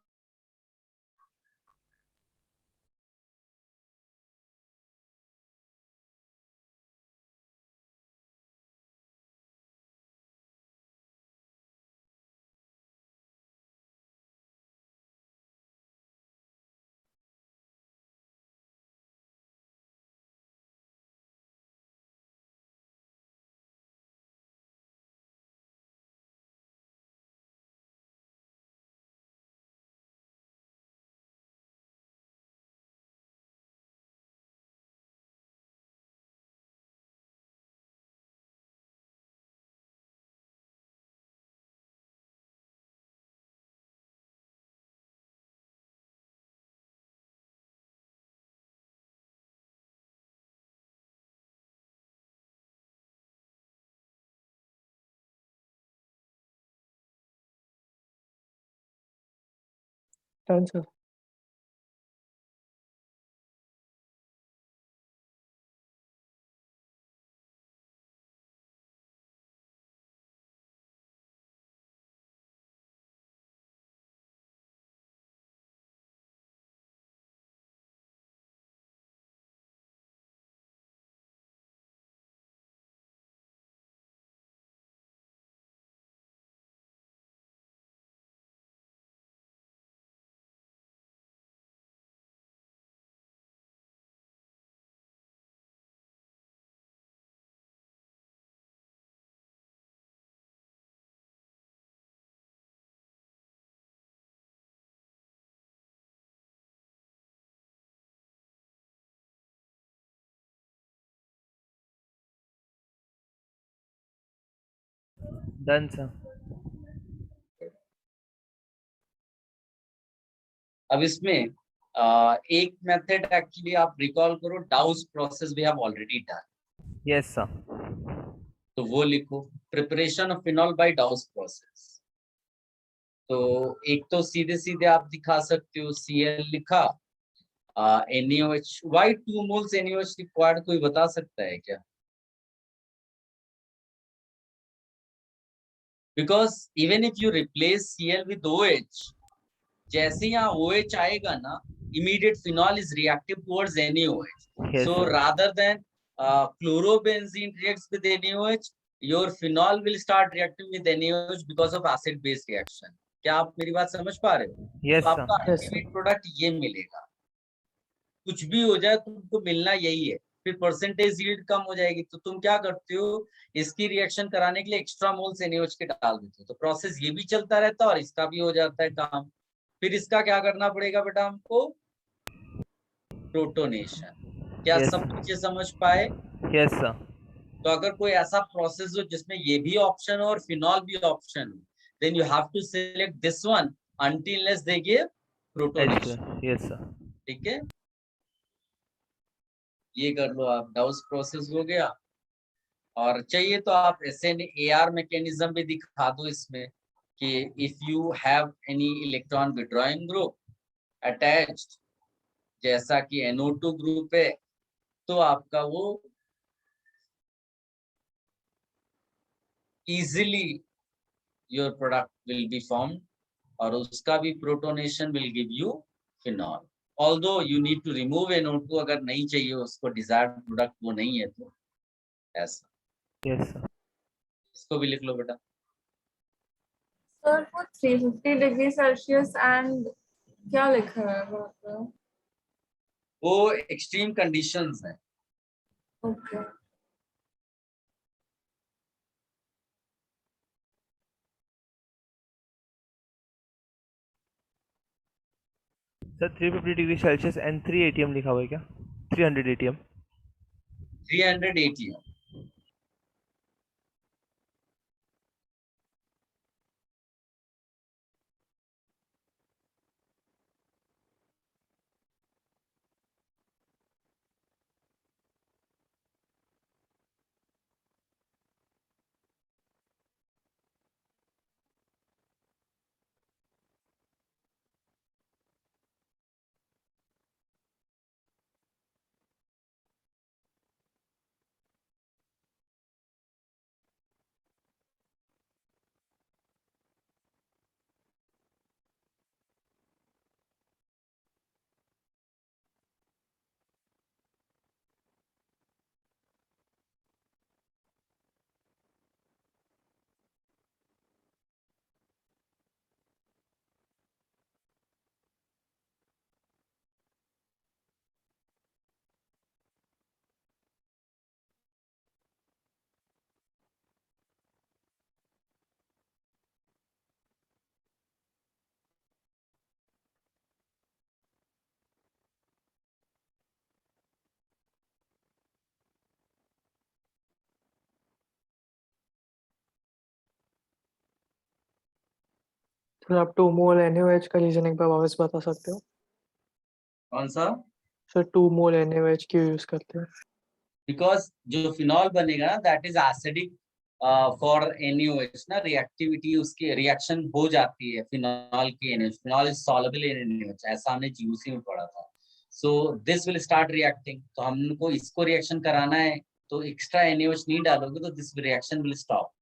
S4: Done sir.
S1: अब इसमें एक मेथड एक्चुअली आप रिकॉल करो, Dow's process we have already done,
S4: yes sir.
S1: तो वो लिखो, preparation of phenol by Dow's process. तो एक तो सीधे सीधे आप दिखा सकते हो, Cl लिखा, NaOH, why 2 moles NaOH required, कोई बता सकता है क्या? Because even if you replace Cl with OH, जैसे यहाँ OH आएगा ना, immediate phenol is reactive towards NaOH.
S4: Yes,
S1: So
S4: sir.
S1: rather than chlorobenzene reacts with NaOH, your phenol will start reacting with NaOH because of acid base reaction. क्या आप मेरी बात समझ पा रहे हो?
S4: Yes,
S1: तो
S4: sir.
S1: आपका
S5: Yes, sir.
S1: अल्टीमेट प्रोडक्ट ये मिलेगा। कुछ भी हो जाए तुमको मिलना यही है। फिर परसेंटेज यील्ड कम हो जाएगी, तो तुम क्या करते हो, इसकी रिएक्शन कराने के लिए एक्स्ट्रा मोल्स NaOH के डाल देते हो, तो प्रोसेस ये भी चलता रहता है और इसका भी हो जाता है काम। फिर इसका क्या करना पड़ेगा बेटा हमको, प्रोटोनेशन। क्या
S4: Yes.
S1: सब बच्चे समझ पाए?
S4: Yes, sir.
S1: तो अगर कोई ऐसा प्रोसेस हो जिसमें ये भी ऑप्शन हो और फिनॉल भी ऑप्शन हो, then you have to select this one until unless they give protonation.
S4: H2. Yes, sir.
S1: ठीक है, ये कर लो आप, डाउस प्रोसेस हो गया। और चाहिए तो आप SN/AR मैकेनिज्म भी दिखा दो इसमें, कि if you have any electron withdrawing group attached, जैसा कि NO2 ग्रुप है, तो आपका वो easily your product will be formed, और उसका भी protonation will give you phenol, although you need to remove NO2 अगर नहीं चाहिए उसको, डिजायर्ड प्रोडक्ट वो नहीं है तो ऐसा।
S4: Yes, sir.
S1: इसको भी लिख लो बेटा।
S12: सर वो 350 डिग्री सेल्सियस एंड क्या लिखा है वहाँ पे?
S1: वो एक्सट्रीम कंडीशंस हैं।
S12: Okay.
S4: Sir 350 degree Celsius and 3 ATM लिखा हुआ है क्या? 300 ATM।
S1: 300 ATM।
S5: सर आप 2 मोल NaOH का रीजन एक बार वापस बता सकते हो?
S1: कौन सा?
S5: सर 2 मोल NaOH क्यों यूज करते हैं?
S1: बिकॉज जो फिनॉल बनेगा ना, that is acidic for NaOH ना, रिएक्टिविटी उसकी रिएक्शन हो जाती है फिनॉल की NaOH, phenol is soluble in NaOH, ऐसा हमने GUC में पढ़ा था। So this will start reacting, तो हमको इसको रिएक्शन कराना है, तो एक्स्ट्रा NaOH नहीं डालोगे तो this reaction will stop.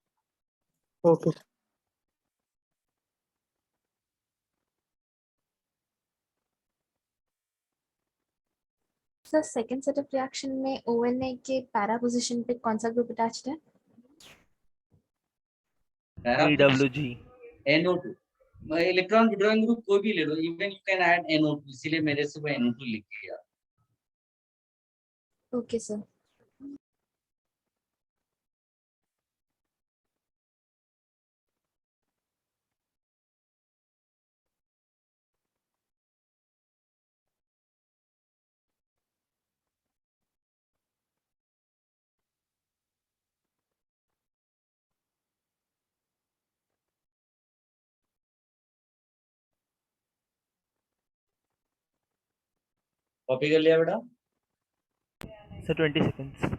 S5: Okay.
S9: Sir second setup reaction में ONA के पैरा पोजीशन पे कौन सा ग्रुप अटैच्ड है?
S4: AWG।
S1: NO2, electron withdrawing group कोई भी ले लो, even you can add NO2, इसीलिए मेरे से वो NO2 लिख दिया।
S9: Okay sir.
S1: कॉपी कर लिया बेटा?
S4: Sir 20 seconds.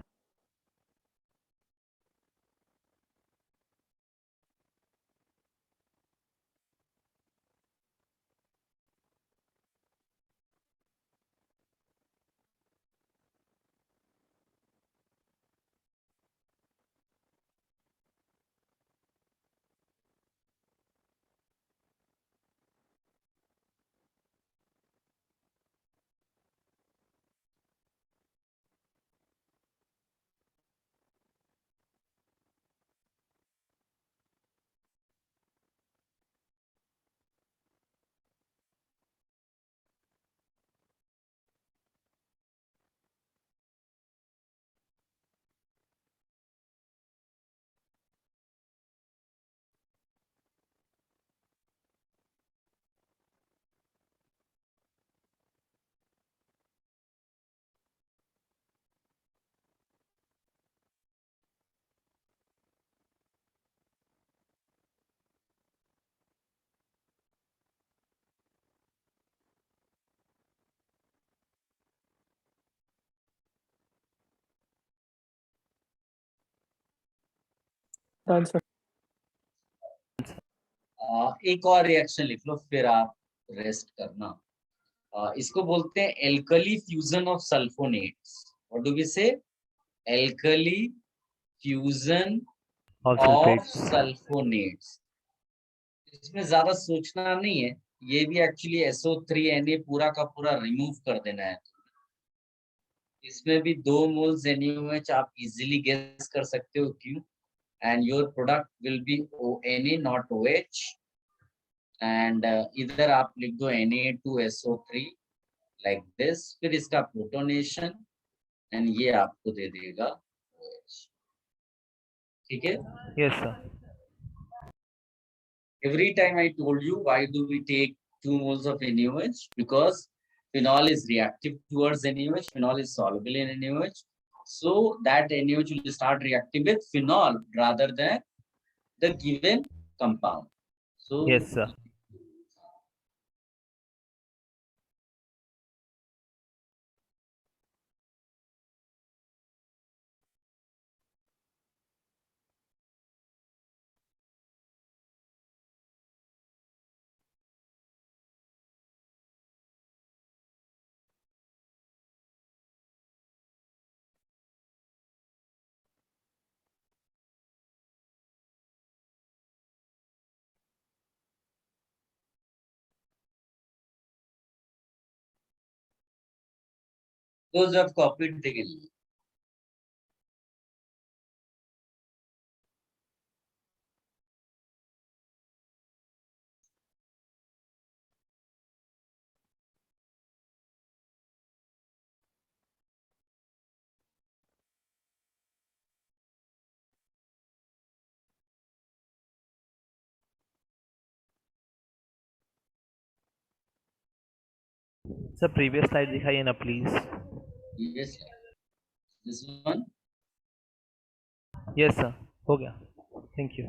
S5: Done sir.
S1: एक और रिएक्शन लिख लो फिर आप रेस्ट करना। इसको बोलते हैं alkali fusion of sulphonates. What do we say? Alkali fusion
S4: of
S1: of
S4: sulphates.
S1: Sulphonates. इसमें ज्यादा सोचना नहीं है, ये भी एक्चुअली SO3Na पूरा का पूरा रिमूव कर देना है। इसमें भी 2 मोल्स NaOH आप इजीली गेस कर सकते हो क्यों। And your product will be Na not OH। And इधर आप लिख दो Na2SO3 लाइक दिस, फिर इसका प्रोटोनेशन एंड ये आपको दे देगा OH। ठीक है?
S4: Yes sir.
S1: Every time I told you why do we take 2 moles of NaOH? Because phenol is reactive towards NaOH. Phenol is soluble in NaOH. So that NaOH will start reacting with phenol rather than the given compound. So
S4: yes sir.
S1: those who have copied they can.
S4: Sir previous slide दिखाइए ना please.
S1: Yes, this one.
S4: Yes sir, हो गया, थैंक यू।